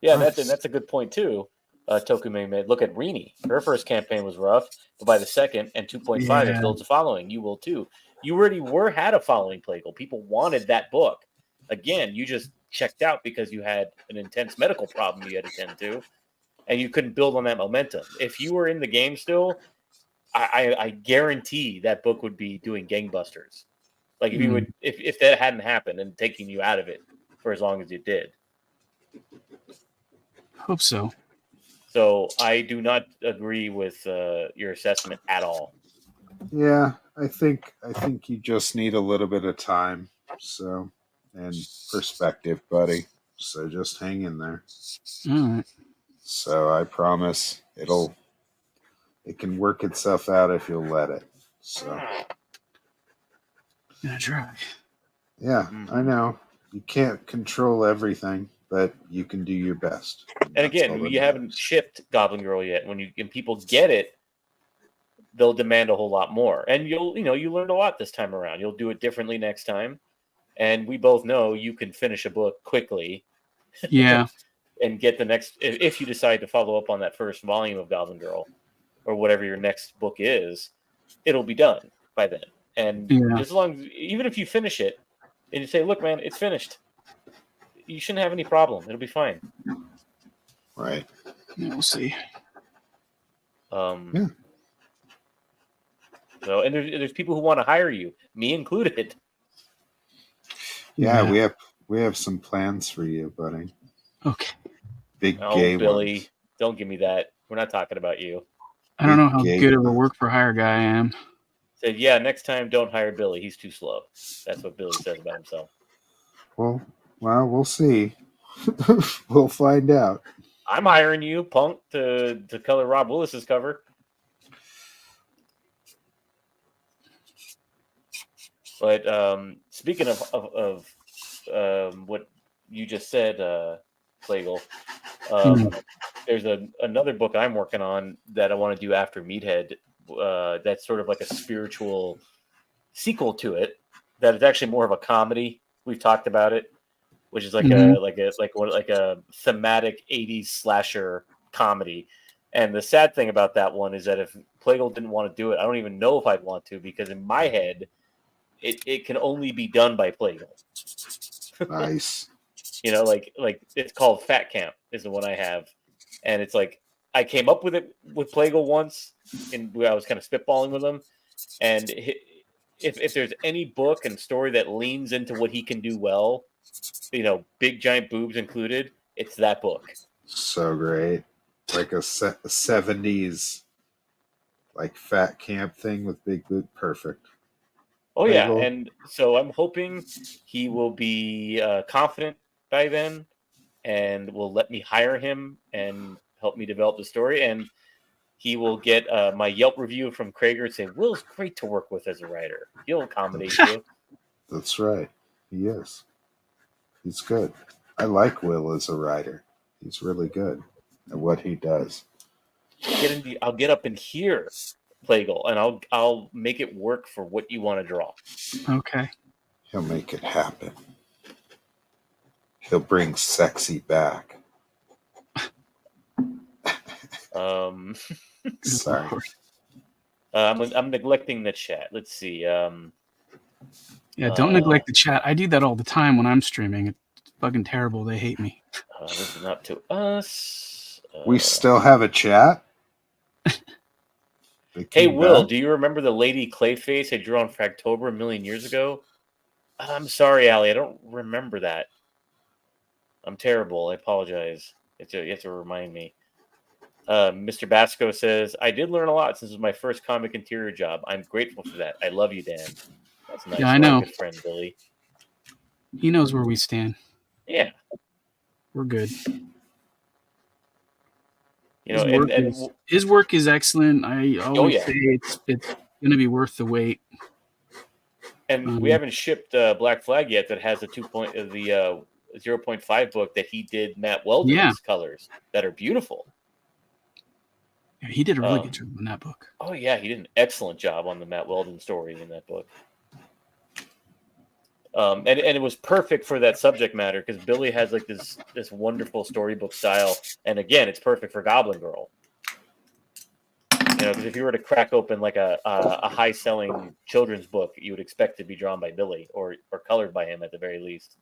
Yeah, that's a good point too. Tokume made. Look at Rini. Her first campaign was rough, but by the second and 2.5, it builds a following. You will too. You already had a following, PLEGEL. People wanted that book. Again, you just checked out because you had an intense medical problem you had to tend to, and you couldn't build on that momentum. If you were in the game still, I guarantee that book would be doing gangbusters. Like if you would, if that hadn't happened and taking you out of it for as long as it did. Hope so. So I do not agree with your assessment at all. Yeah, I think you just need a little bit of time, so, and perspective, buddy. So just hang in there. All right. So I promise it can work itself out if you'll let it. So Gonna try. yeah, I know you can't control everything, but you can do your best. And again, you haven't shipped Goblin Girl yet. When people get it, they'll demand a whole lot more. And you learned a lot this time around. You'll do it differently next time. And we both know you can finish a book quickly. Yeah. And get the next, if you decide to follow up on that first volume of Goblin Girl or whatever your next book is, it'll be done by then. And as long as, even if you finish it and you say, look, man, it's finished, you shouldn't have any problem. It'll be fine. Right. Yeah, we'll see. Yeah. So, and there's people who want to hire you, me included. Yeah, we have some plans for you, buddy. Okay. Big gay Billy, ones. don't give me that. We're not talking about you. I don't know how good of a work for hire guy I am. Said, yeah, next time don't hire Billy. He's too slow. That's what Billy says about himself. Well, we'll see. We'll find out. I'm hiring you, punk, to color Rob Willis's cover. But speaking of what you just said, Plegel, there's another book I'm working on that I want to do after Meathead. That's sort of like a spiritual sequel to it. That is actually more of a comedy. We've talked about it, which is like a thematic '80s slasher comedy. And the sad thing about that one is that if Plegel didn't want to do it, I don't even know if I'd want to, because in my head, it can only be done by Plegel. Nice. Like it's called Fat Camp is the one I have, and it's like I came up with it with Plegel once, and I was kind of spitballing with him. And if there's any book and story that leans into what he can do well, big giant boobs included, it's that book. So great, like a 70s like Fat Camp thing with big boot, perfect. Oh yeah, and so I'm hoping he will be confident by then, and will let me hire him and help me develop the story, and he will get my Yelp review from Crager and say, Will's great to work with as a writer. He'll accommodate you. That's right. He is. He's good. I like Will as a writer. He's really good at what he does. I'll get up in here, Plegel, and I'll make it work for what you want to draw. Okay. He'll make it happen. He'll bring sexy back. Sorry. I'm neglecting the chat. Let's see. Don't neglect the chat. I do that all the time when I'm streaming. It's fucking terrible. They hate me. Listen up to us. We still have a chat? Hey, Will, do you remember the lady Clayface I drew on Fractober a million years ago? I'm sorry, Allie. I don't remember that. I'm terrible. I apologize. You have to remind me. Mr. Basco says, I did learn a lot since it was my first comic interior job. I'm grateful for that. I love you, Dan. That's nice. Yeah, I know. Good friend, Billy. He knows where we stand. Yeah. We're good. His work is excellent. I always say it's going to be worth the wait. And we haven't shipped Black Flag yet that has the 0.5 book that he did Matt Weldon's colors that are beautiful. Yeah, he did a really good job on that book. Oh, yeah. He did an excellent job on the Matt Weldon story in that book. And it was perfect for that subject matter because Billy has like this wonderful storybook style. And again, it's perfect for Goblin Girl. Because if you were to crack open like a high-selling children's book, you would expect it to be drawn by Billy or colored by him at the very least.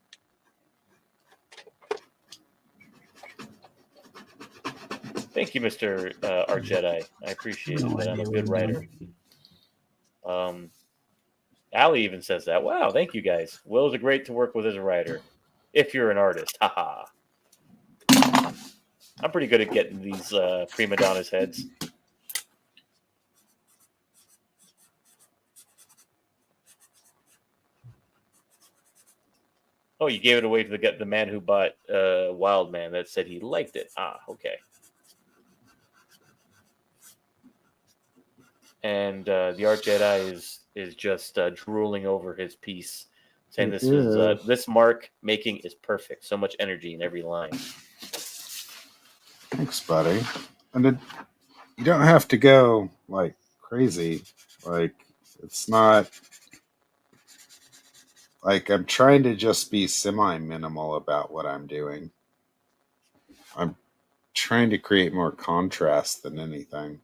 Thank you, Mr. Art Jedi. I appreciate it that I'm a good writer. Allie even says that. Wow, thank you guys. Will's a great to work with as a writer. If you're an artist. Haha. I'm pretty good at getting these prima donnas' heads. Oh, you gave it away to the man who bought Wild Man that said he liked it. Ah, okay. And the Art Jedi is just drooling over his piece, saying this mark making is perfect. So much energy in every line. Thanks, buddy. And you don't have to go like crazy. Like it's not like I'm trying to just be semi-minimal about what I'm doing. I'm trying to create more contrast than anything.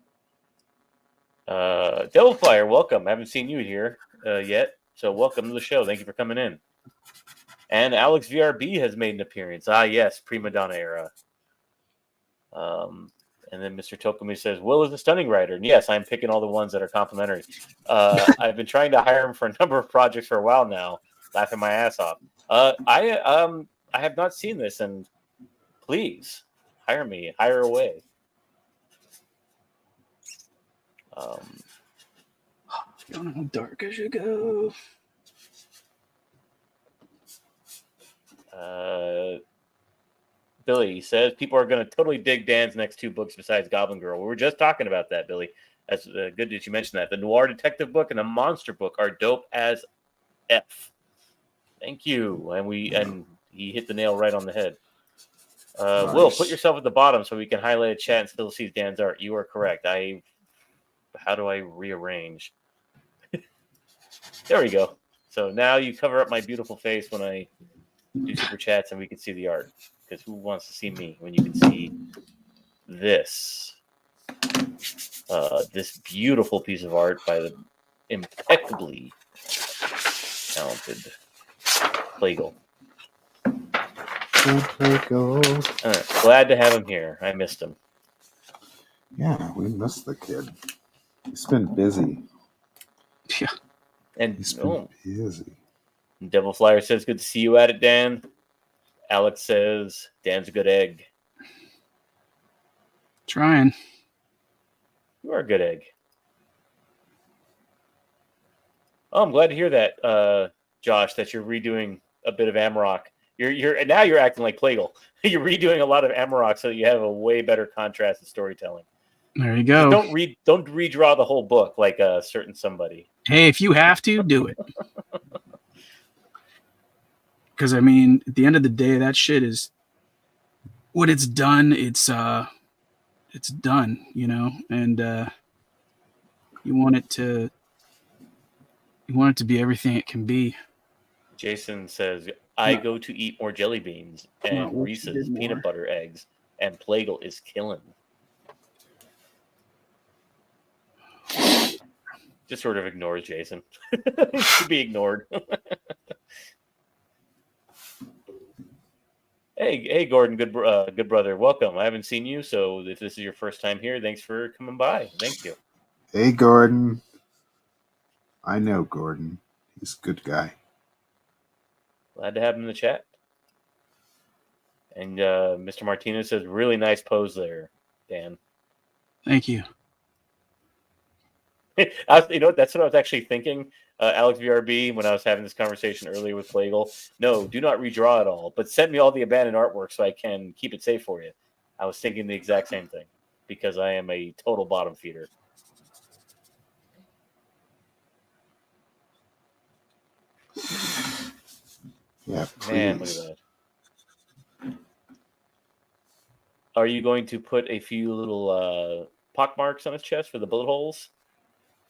Devilfire, welcome. I haven't seen you here yet, so welcome to the show. Thank you for coming in. And Alex VRB has made an appearance. Ah, yes, prima donna era. And then Mr. Tokumi says, Will is a stunning writer. And yes, I'm picking all the ones that are complimentary. I've been trying to hire him for a number of projects for a while now, laughing my ass off. I have not seen this, and please hire me. Hire away. I don't know how dark I should go. Billy says people are going to totally dig Dan's next two books besides Goblin Girl. We were just talking about that, Billy. That's good that you mentioned that. The noir detective book and the monster book are dope as F. Thank you. And he hit the nail right on the head. Nice. Will, put yourself at the bottom so we can highlight a chat and still see Dan's art. You are correct. How do I rearrange? There we go. So now you cover up my beautiful face when I do super chats and we can see the art. Because who wants to see me when you can see this? This beautiful piece of art by the impeccably talented PLEGEL. Glad to have him here. I missed him. Yeah, we missed the kid. He's been busy. Yeah. And he's been busy. Devil Flyer says, good to see you at it, Dan. Alex says, Dan's a good egg. Trying. You are a good egg. Oh, I'm glad to hear that, Josh, that you're redoing a bit of Amarok. Now you're acting like PLEGEL. You're redoing a lot of Amarok so that you have a way better contrast in storytelling. There you go. Don't redraw the whole book like a certain somebody. Hey, if you have to, do it. Because I mean, at the end of the day, that shit is what it's done. It's done, you know, and you want it to be everything it can be. Jason says, I go to eat more jelly beans and Reese's peanut butter eggs, and PLEGEL is killing. Just sort of ignores Jason. To be ignored. Hey, Gordon, good brother. Welcome. I haven't seen you, so if this is your first time here, thanks for coming by. Thank you. Hey, Gordon. I know Gordon. He's a good guy. Glad to have him in the chat. And Mr. Martinez says, really nice pose there, Dan. Thank you. You know what? That's what I was actually thinking, Alex VRB, when I was having this conversation earlier with PLEGEL. No, do not redraw it all, but send me all the abandoned artwork so I can keep it safe for you. I was thinking the exact same thing because I am a total bottom feeder. Yeah, please. Man, look at that. Are you going to put a few little pock marks on his chest for the bullet holes?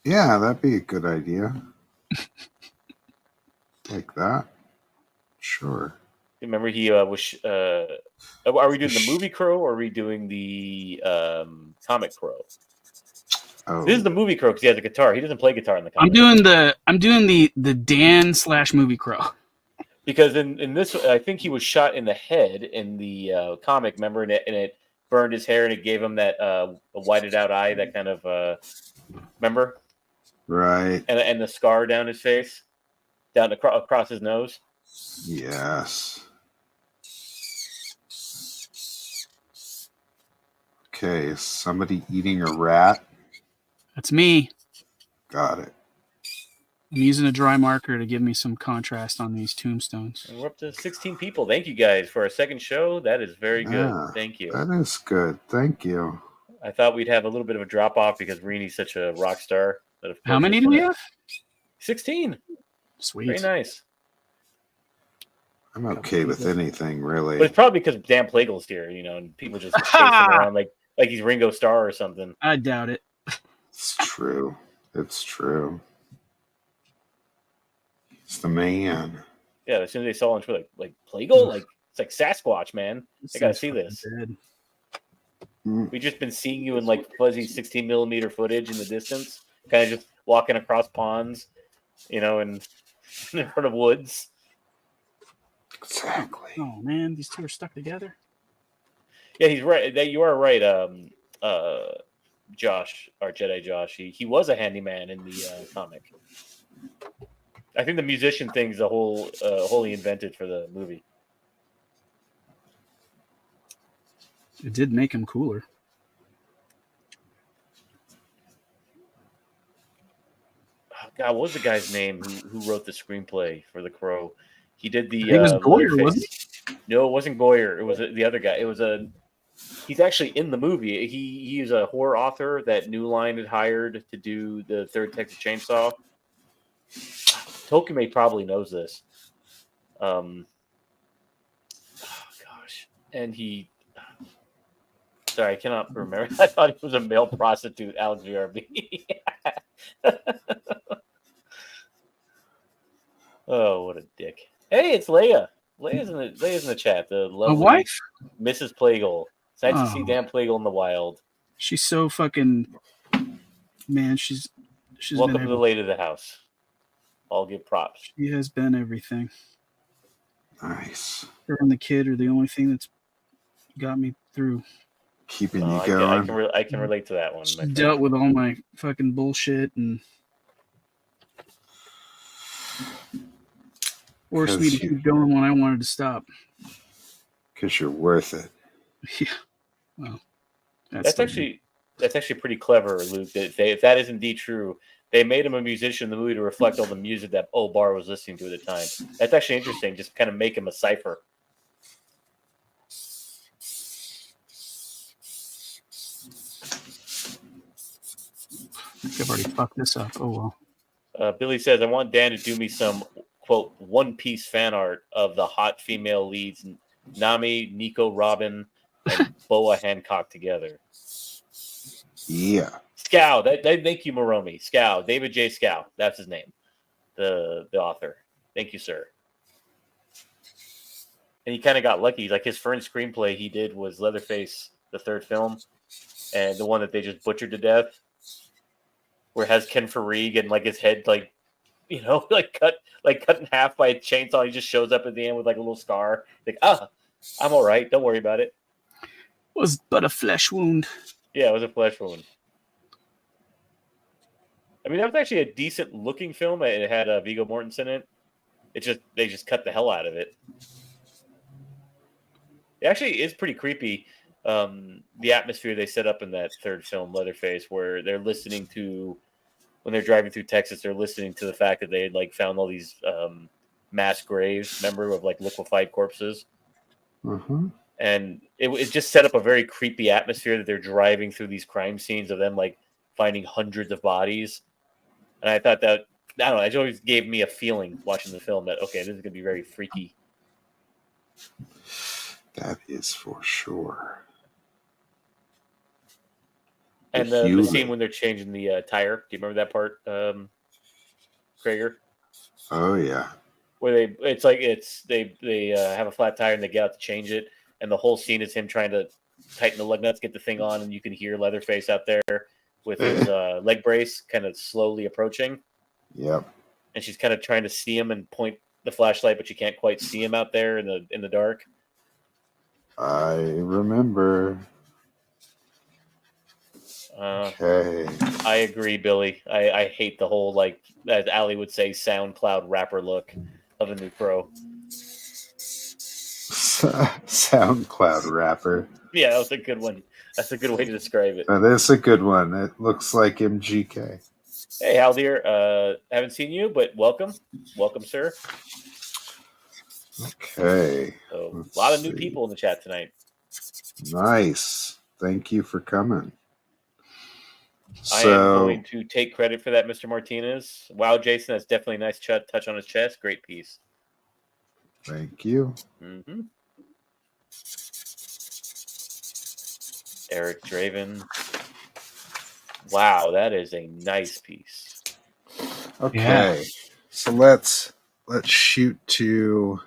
Yeah, that'd be a good idea. Like that? Sure. Remember he was... are we doing the movie Crow or are we doing the comic Crow? Oh. This is the movie Crow because he has a guitar. He doesn't play guitar in the comic. I'm doing the Dan/movie Crow. Because in this, I think he was shot in the head in the comic. Remember, and it burned his hair and it gave him that whited out eye, that kind of remember? Right. And the scar down his face, down across his nose. Yes. Okay, is somebody eating a rat? That's me. Got it. I'm using a dry marker to give me some contrast on these tombstones. And we're up to 16 people. Thank you guys for our second show. That is very good. Thank you. That is good. Thank you. I thought we'd have a little bit of a drop off because Reenie's such a rock star. How many do we have? 16. Sweet. Very nice. I'm okay with anything, really. But it's probably because Dan Plegel's here, and people just chase him around like he's Ringo Starr or something. I doubt it. It's true. It's true. He's the man. Yeah, as soon as they saw him, like Plegel? It's like Sasquatch, man. I gotta see this. Dead. We've just been seeing you in like fuzzy 16 millimeter footage in the distance, kind of just walking across ponds, and in front of woods. Exactly. Oh man, these two are stuck together. Yeah, he's right. You are right. Josh, our Jedi Josh, he was a handyman in the comic. I think the musician thing's a wholly invented for the movie. It did make him cooler. Oh, God, what was the guy's name who wrote the screenplay for The Crow? He did the. It was Goyer, wasn't it? No, it wasn't Goyer. It was the other guy. It was He's actually in the movie. He is a horror author that New Line had hired to do the third Texas Chainsaw. Tokime probably knows this. Oh gosh, and he. Sorry, I cannot remember. I thought he was a male prostitute, Alex VRB. Oh, what a dick! Hey, it's Leia. Leia's in the chat. The lovely wife, Mrs. Plegel. It's nice to see Dan Plegel in the wild. She's so fucking man. She's welcome to the lady of the house. I'll give props. She has been everything. Nice. Her and the kid are the only thing that's got me through. Keeping you going. I can relate to that one. She dealt with all my fucking bullshit and forced me to keep going when I wanted to stop. Because you're worth it. Yeah. Well, that's actually pretty clever, Luke. If that is indeed true, they made him a musician in the movie to reflect all the music that old Bar was listening to at the time. That's actually interesting. Just kind of make him a cipher. I think I've already fucked this up. Oh well. Billy says, I want Dan to do me some, quote, One Piece fan art of the hot female leads, Nami, Nico, Robin, and Boa Hancock together. Yeah. Scow. Thank you, Moromi. Scow. David J. Scow. That's his name. The author. Thank you, sir. And he kind of got lucky. Like his first screenplay he did was Leatherface, the third film, and the one that they just butchered to death, where it has Ken Faree getting like his head cut in half by a chainsaw. He just shows up at the end with like a little scar. Like, I'm all right. Don't worry about it. Was but a flesh wound. Yeah, it was a flesh wound. I mean, that was actually a decent looking film. It had Viggo Mortensen in it. They just cut the hell out of it. It actually is pretty creepy. The atmosphere they set up in that third film, Leatherface, where they're listening to, when they're driving through Texas, they're listening to the fact that they had like found all these mass graves, remember, of like liquefied corpses. Mm-hmm. And it just set up a very creepy atmosphere that they're driving through these crime scenes of them like finding hundreds of bodies. And I thought that, I don't know, it always gave me a feeling watching the film that, okay, this is going to be very freaky. That is for sure. And the scene when they're changing the tire, do you remember that part, Crager? Oh, yeah. Where they have a flat tire and they get out to change it. And the whole scene is him trying to tighten the lug nuts, get the thing on, and you can hear Leatherface out there with his leg brace kind of slowly approaching. Yep. And she's kind of trying to see him and point the flashlight, but you can't quite see him out there in the dark. I remember. Okay. I agree, Billy. I hate the whole, like, as Ali would say, SoundCloud rapper look of the new Pro. SoundCloud rapper. Yeah, that was a good one. That's a good way to describe it. That is a good one. It looks like MGK. Hey, Haldir, haven't seen you, but welcome. Welcome, sir. Okay. So, a lot of new people in the chat tonight. Nice. Thank you for coming. I am going to take credit for that, Mr. Martinez. Wow, Jason, that's definitely a nice touch on his chest. Great piece. Thank you. Mm-hmm. Eric Draven. Wow, that is a nice piece. Okay. Yeah. So let's shoot to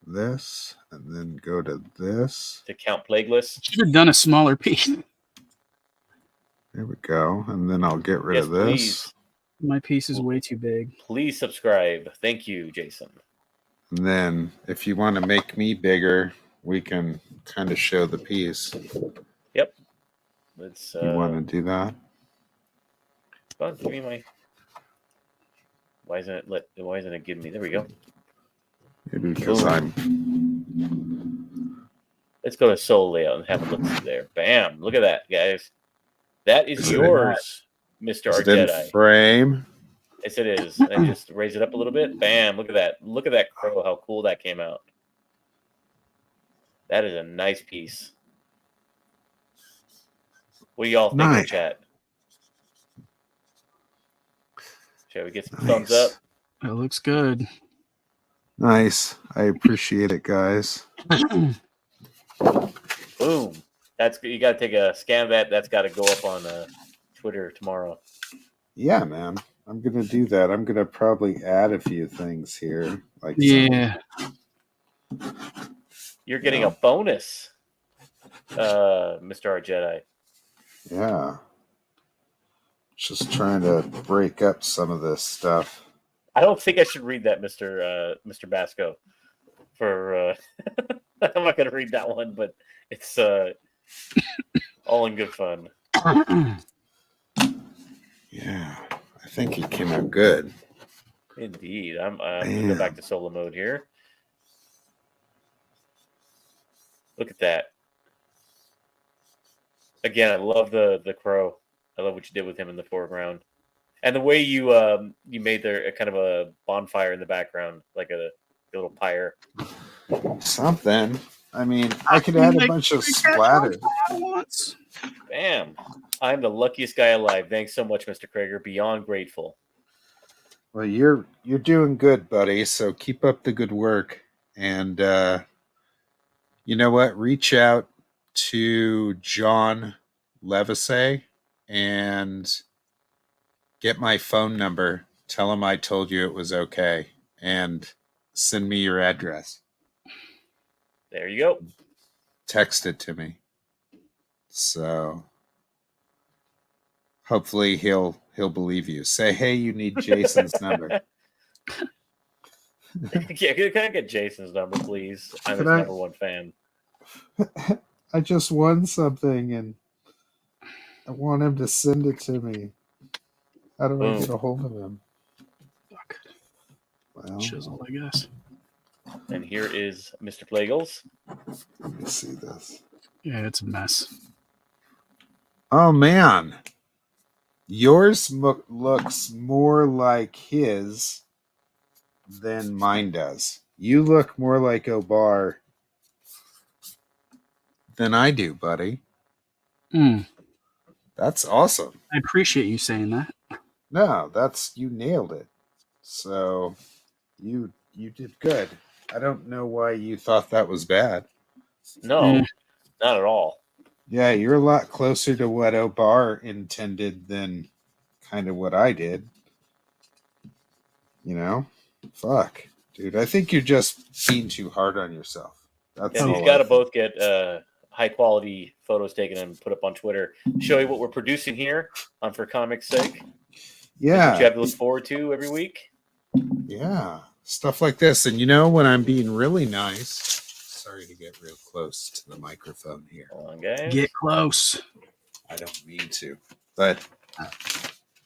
this and then go to this. To count Plageless. Should have done a smaller piece. There we go. And then I'll get rid of this. Please. My piece is way too big. Please subscribe. Thank you, Jason. And then if you want to make me bigger, we can kind of show the piece. Yep. Let's you want to do that? Well, give me my. Why isn't it giving me? There we go. Maybe because I'm. Let's go to Soul Layout and have a look through there. Bam! Look at that, guys. That is yours, Mr. Our Jedi. Frame. Yes, it is. And just raise it up a little bit. Bam! Look at that. Look at that crow. How cool that came out. That is a nice piece. What do y'all think in the chat? Shall we get some thumbs up? That looks good. Nice. I appreciate it, guys. Boom. That's you got to take a scan of that. That's got to go up on Twitter tomorrow. Yeah, man. I'm gonna do that. I'm gonna probably add a few things here, like You're getting a bonus, Mr. Our Jedi. Yeah. Just trying to break up some of this stuff. I don't think I should read that, Mr. Basco. For I'm not going to read that one, but it's all in good fun. Yeah, I think he came out good. Indeed, I'm going to go back to solo mode here. Look at that. Again, I love the crow. I love what you did with him in the foreground, and the way you made there kind of a bonfire in the background, like a little pyre. Something. I mean, I could add a bunch of splatter. Bam! I'm the luckiest guy alive. Thanks so much, Mr. Crager. Beyond grateful. Well, you're doing good, buddy. So keep up the good work, and you know what? Reach out to John Levisay and get my phone number. Tell him I told you it was okay, and send me your address. There you go. Text it to me. So hopefully he'll believe you. Say, hey, you need Jason's number. Yeah, can I get Jason's number, please? I'm his number one fan. I just won something and I want him to send it to me. How do I get a hold of him? Fuck. Well, Chisel, I guess. And here is Mr. Plagel's. Let me see this. Yeah, it's a mess. Oh, man. Yours looks more like his than mine does. You look more like Obar than I do, buddy. That's awesome. I appreciate you saying that. No, you nailed it. So you did good. I don't know why you thought that was bad. No, not at all. Yeah, you're a lot closer to what Obar intended than kind of what I did. You know? Fuck. Dude, I think you're just being too hard on yourself. That's these got to both get high quality photos taken and put up on Twitter. Show you what we're producing here on For Comics Sake. Yeah. What you have to look forward to every week. Yeah. Stuff like this. And you know, when I'm being really nice, sorry to get real close to the microphone here. Hold on, guys. Get close. I don't mean to, but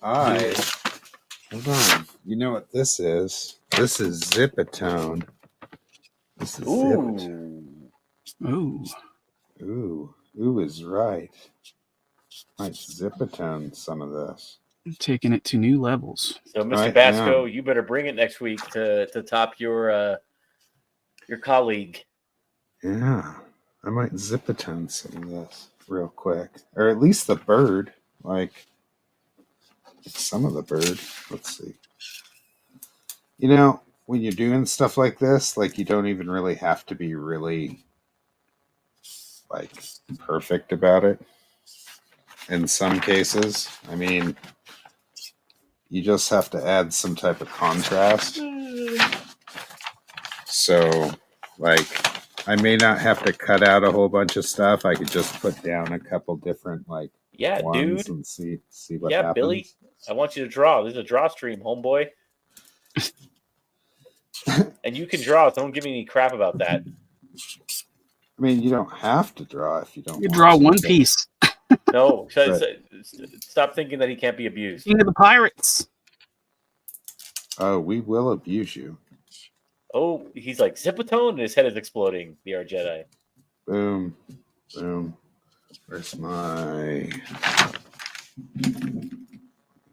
hold on. You know what this is? This is Zipatone. This is Zipatone. Ooh is right. Might Zipatone some of this. I'm taking it to new levels. So, Mr. Basco, you better bring it next week to top your colleague. Yeah, I might Zipatone some of this real quick, or at least the bird, like some of the bird. Let's see. You know, when you're doing stuff like this, like you don't even really have to be really like perfect about it. In some cases, I mean, you just have to add some type of contrast. So, like, I may not have to cut out a whole bunch of stuff. I could just put down a couple different ones dude, and see what happens. Billy, I want you to draw. This is a draw stream, homeboy. And you can draw. Don't give me any crap about that. I mean, you don't have to draw if you don't. You draw one piece. No, stop thinking that he can't be abused. King of the Pirates. Oh, we will abuse you. Oh, he's like Zipatone, and his head is exploding. The Art Jedi. Boom, boom. Where's my?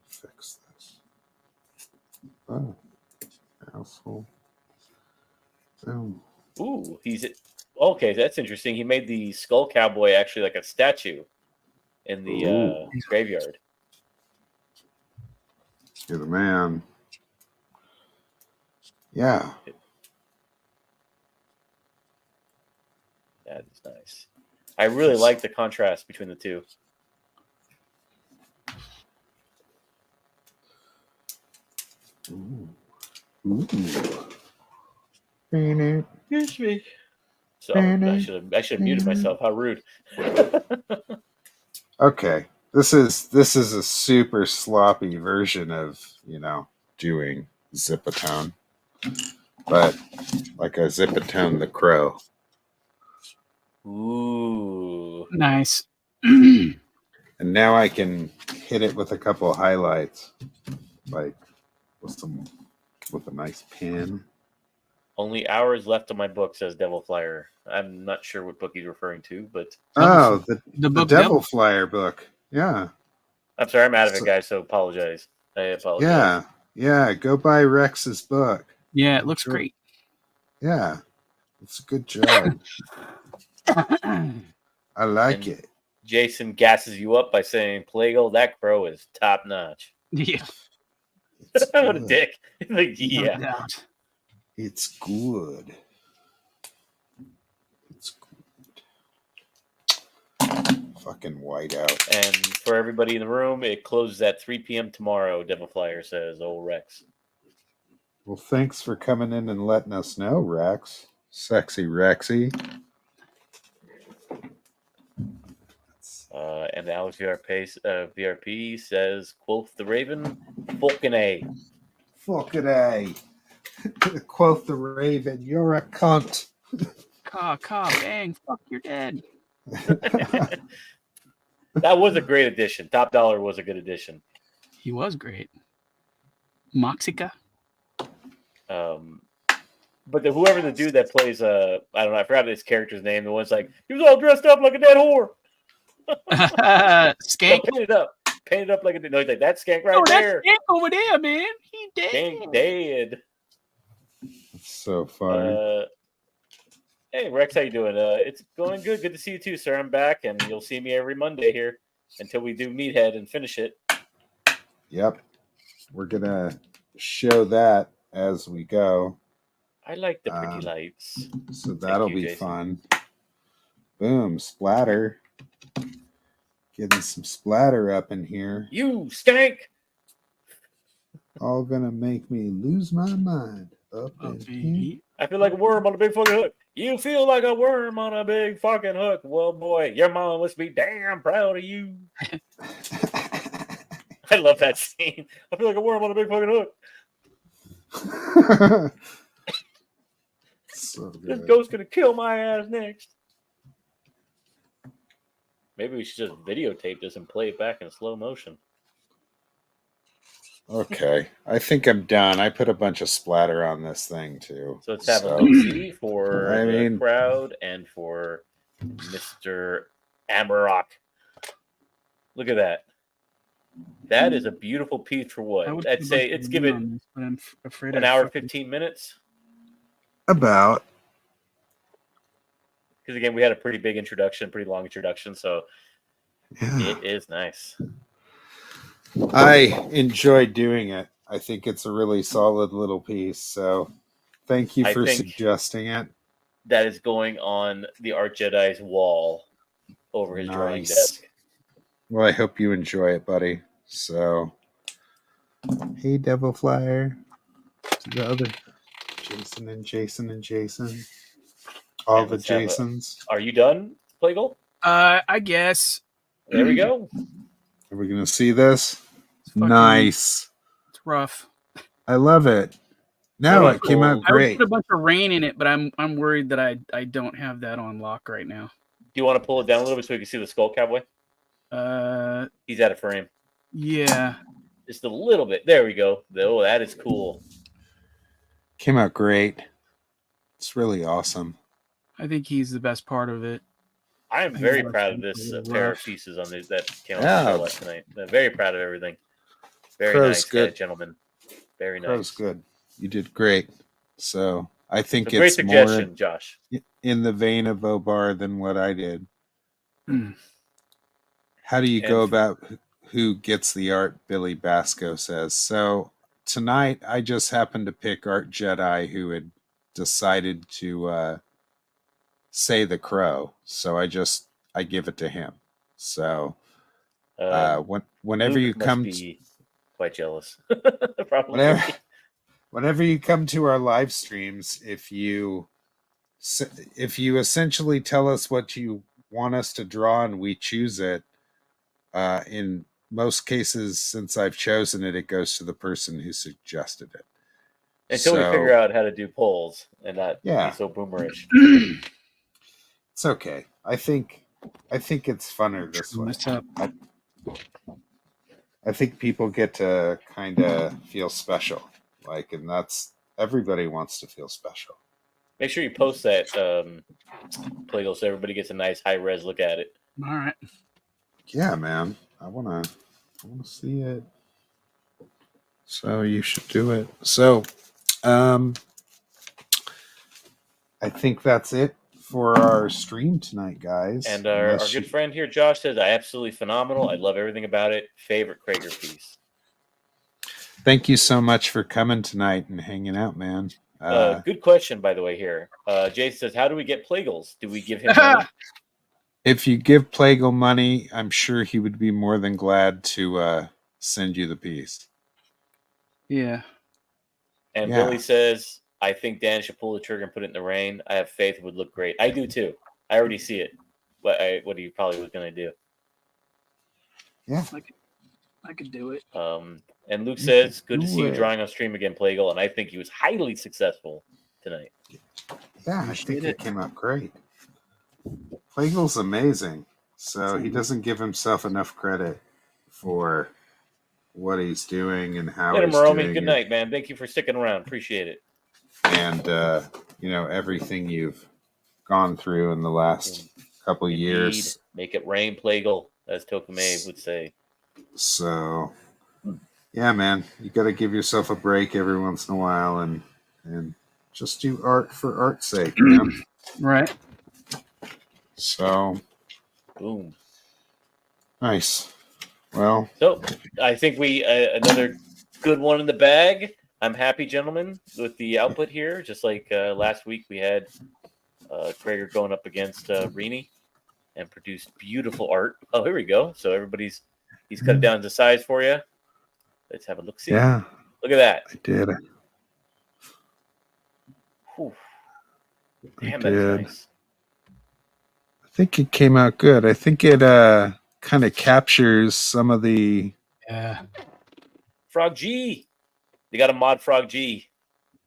Fix this. Oh, asshole. Boom. Ooh, okay. That's interesting. He made the Skull Cowboy actually like a statue in the graveyard. You're the man. Yeah. That is nice. I really like the contrast between the two. Ooh. Excuse me. So I should have muted myself. How rude. Okay. This is a super sloppy version of, doing Zipatone. But like a Zipatone the Crow. Ooh. Nice. And now I can hit it with a couple of highlights. Like with a nice pen. Only hours left on my book, says Devil Flyer. I'm not sure what book he's referring to, but the Devil Flyer book. Yeah. I'm sorry, I'm out of it, guys, so apologize. I apologize. Yeah. Go buy Rex's book. Yeah, it looks great. Yeah. It's a good job. I like it. Jason gasses you up by saying, "PLEGEL, that crow is top notch." Yeah. What a dick. Like, yeah. No doubt. It's good. It's good. Fucking whiteout. And for everybody in the room, it closes at 3 p.m. tomorrow, Devil Flyer says, old Rex. Well, thanks for coming in and letting us know, Rex. Sexy Rexy. And Alex VRP says, quoth the Raven, fucking A. Fucking A. Quoth the Raven, you're a cunt. Caw, bang, fuck, you're dead. That was a great addition. Top Dollar was a good addition. He was great. Moxica. But whoever the dude that plays, I don't know, I forgot his character's name. The one's like, he was all dressed up like a dead whore. Skank. Painted up like a no, like that skank right there. That skank over there, man. He dead. Skank dead. That's so funny. Hey Rex, how you doing? It's going good. Good to see you too, sir. I'm back, and you'll see me every Monday here until we do Meathead and finish it. Yep, we're gonna show that as we go. I like the pretty lights. So that'll be Jason. Fun. Boom, splatter. Getting some splatter up in here. You skank! All gonna make me lose my mind. Up in here. I feel like a worm on a big fucking hook. You feel like a worm on a big fucking hook. Well, boy, your mom must be damn proud of you. I love that scene. I feel like a worm on a big fucking hook. So good. This ghost gonna kill my ass next. Maybe we should just videotape this and play it back in slow motion. Okay, I think I'm done. I put a bunch of splatter on this thing too. So let's have a look-see for I the mean, crowd and for Mr. Amarok. Look at that. That is a beautiful piece for what? I'd say it's given an hour, 15 minutes. About. Because again, we had a pretty big introduction, pretty long introduction, so Yeah. it is nice. I enjoy doing it. I think it's a really solid little piece. So thank you for suggesting it. That is going on the Art Jedi's wall over his drawing desk. Well, I hope you enjoy it, buddy. So, hey, Devil Flyer. To the other Jason and Jason and Jason. All the Jasons. Are you done, PLEGEL? I guess. There we go. Are we going to see this? Nice. It's rough. I love it. No, it came out great. I put a bunch of rain in it, but I'm worried that I don't have that on lock right now. Do you want to pull it down a little bit so we can see the skull cowboy? He's out of frame. Yeah. Just a little bit. There we go. Oh, that is cool. Came out great. It's really awesome. I think he's the best part of it. I am very proud of this pair of pieces on this that came out last night. I'm very proud of everything. Very nice, good gentlemen. Very nice. Crow's good. You did great. So I think it's great suggestion, more Josh. In the vein of Obar than what I did. How do you go about who gets the art? Billy Basco says. So tonight I just happened to pick Art Jedi, who had decided to say the crow. So I give it to him. So whenever Luke you come, must be quite jealous. Probably. Whenever you come to our live streams, if you essentially tell us what you want us to draw and we choose it, in most cases, since I've chosen it, it goes to the person who suggested it. Until we figure out how to do polls and not be so boomerish. It's okay. I think it's funner this way. I think people get to kind of feel special. And that's everybody wants to feel special. Make sure you post that, PLEGEL, so everybody gets a nice high res look at it. All right. Yeah, man. I wanna see it. So you should do it. So I think that's it for our stream tonight, guys. And our good friend here, Josh, says, absolutely phenomenal. I love everything about it. Favorite Crager piece. Thank you so much for coming tonight and hanging out, man. Good question, by the way, here. Jason says, how do we get PLEGELs? Do we give him money? If you give PLEGEL money, I'm sure he would be more than glad to send you the piece. Yeah. And Billy says, I think Dan should pull the trigger and put it in the rain. I have faith it would look great. I do, too. I already see it. What he probably was going to do. Yeah. I could do it. And Luke says, good to see you drawing on stream again, PLEGEL. And I think he was highly successful tonight. Yeah, I think it came out great. PLEGEL's amazing. So he doesn't give himself enough credit for what he's doing and how he's doing it. Good night, man. Thank you for sticking around. Appreciate it. And, everything you've gone through in the last couple of years. Make it rain, PLEGEL, as Tokamei would say. So, yeah, man, you got to give yourself a break every once in a while and just do art for art's sake, man. Right. So, boom. Nice. Well, so I think we another good one in the bag. I'm happy, gentlemen, with the output here. Just like last week, we had Crager going up against Rini and produced beautiful art. Oh, here we go. So he's cut it down to size for you. Let's have a look. See. Yeah. Look at that. I did. Whew. Damn, that's nice. I think it came out good. I think it kind of captures some of the Frog G. They got a mod Frog G.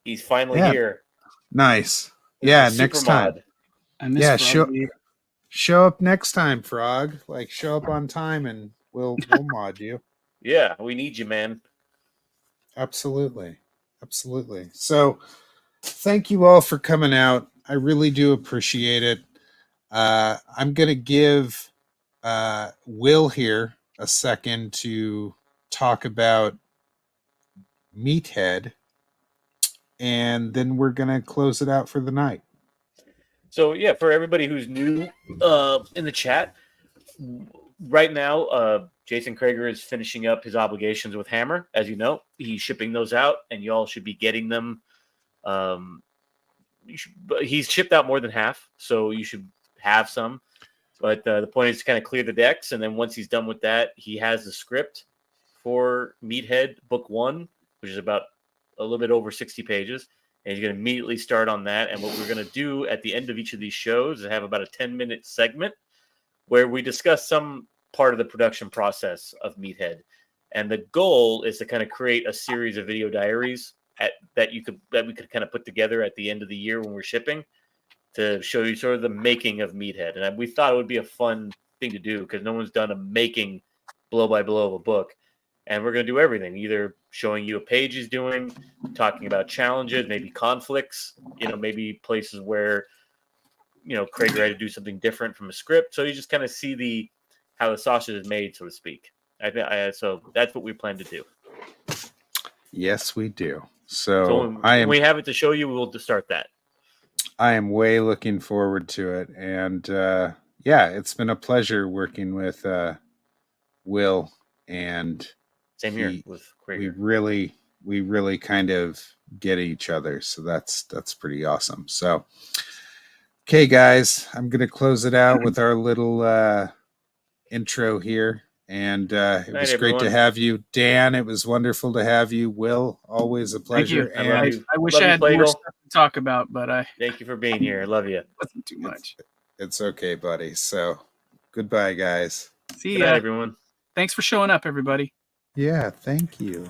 He's finally here. Nice. Yeah, next time. I miss Frog G. show up next time, Frog. Like, show up on time, and we'll mod you. Yeah, we need you, man. Absolutely. So, thank you all for coming out. I really do appreciate it. I'm gonna give Will here a second to talk about Meathead, and then we're gonna close it out for the night. So yeah, for everybody who's new in the chat, right now, J.Crager is finishing up his obligations with Hammer. As you know, he's shipping those out, and you all should be getting them. He's shipped out more than half, so you should have some. But the point is to kind of clear the decks, and then once he's done with that, he has the script for Meathead Book 1, which is about a little bit over 60 pages. And he's going to immediately start on that. And what we're going to do at the end of each of these shows is have about a 10-minute segment where we discuss some part of the production process of Meathead. And the goal is to kind of create a series of video diaries that we could kind of put together at the end of the year when we're shipping to show you sort of the making of Meathead. And we thought it would be a fun thing to do because no one's done a making blow by blow of a book. And we're going to do everything, either showing you a page he's doing, talking about challenges, maybe conflicts, maybe places where, Crager had to do something different from a script. So you just kind of see how the sausage is made, so to speak. So that's what we plan to do. Yes, we do. So when we have it to show you, we'll start that. I am way looking forward to it. And yeah, it's been a pleasure working with Will, and same here with Crager. We really kind of get each other. So that's pretty awesome. So, okay, guys, I'm going to close it out with our little intro here. And it was great to have you, Dan. It was wonderful to have you, Will. Always a pleasure. Thank you. I wish I had more stuff to talk about, but thank you for being here. I love you. Wasn't too much. It's okay, buddy. So, goodbye, guys. See ya, everyone. Thanks for showing up, everybody. Yeah, thank you.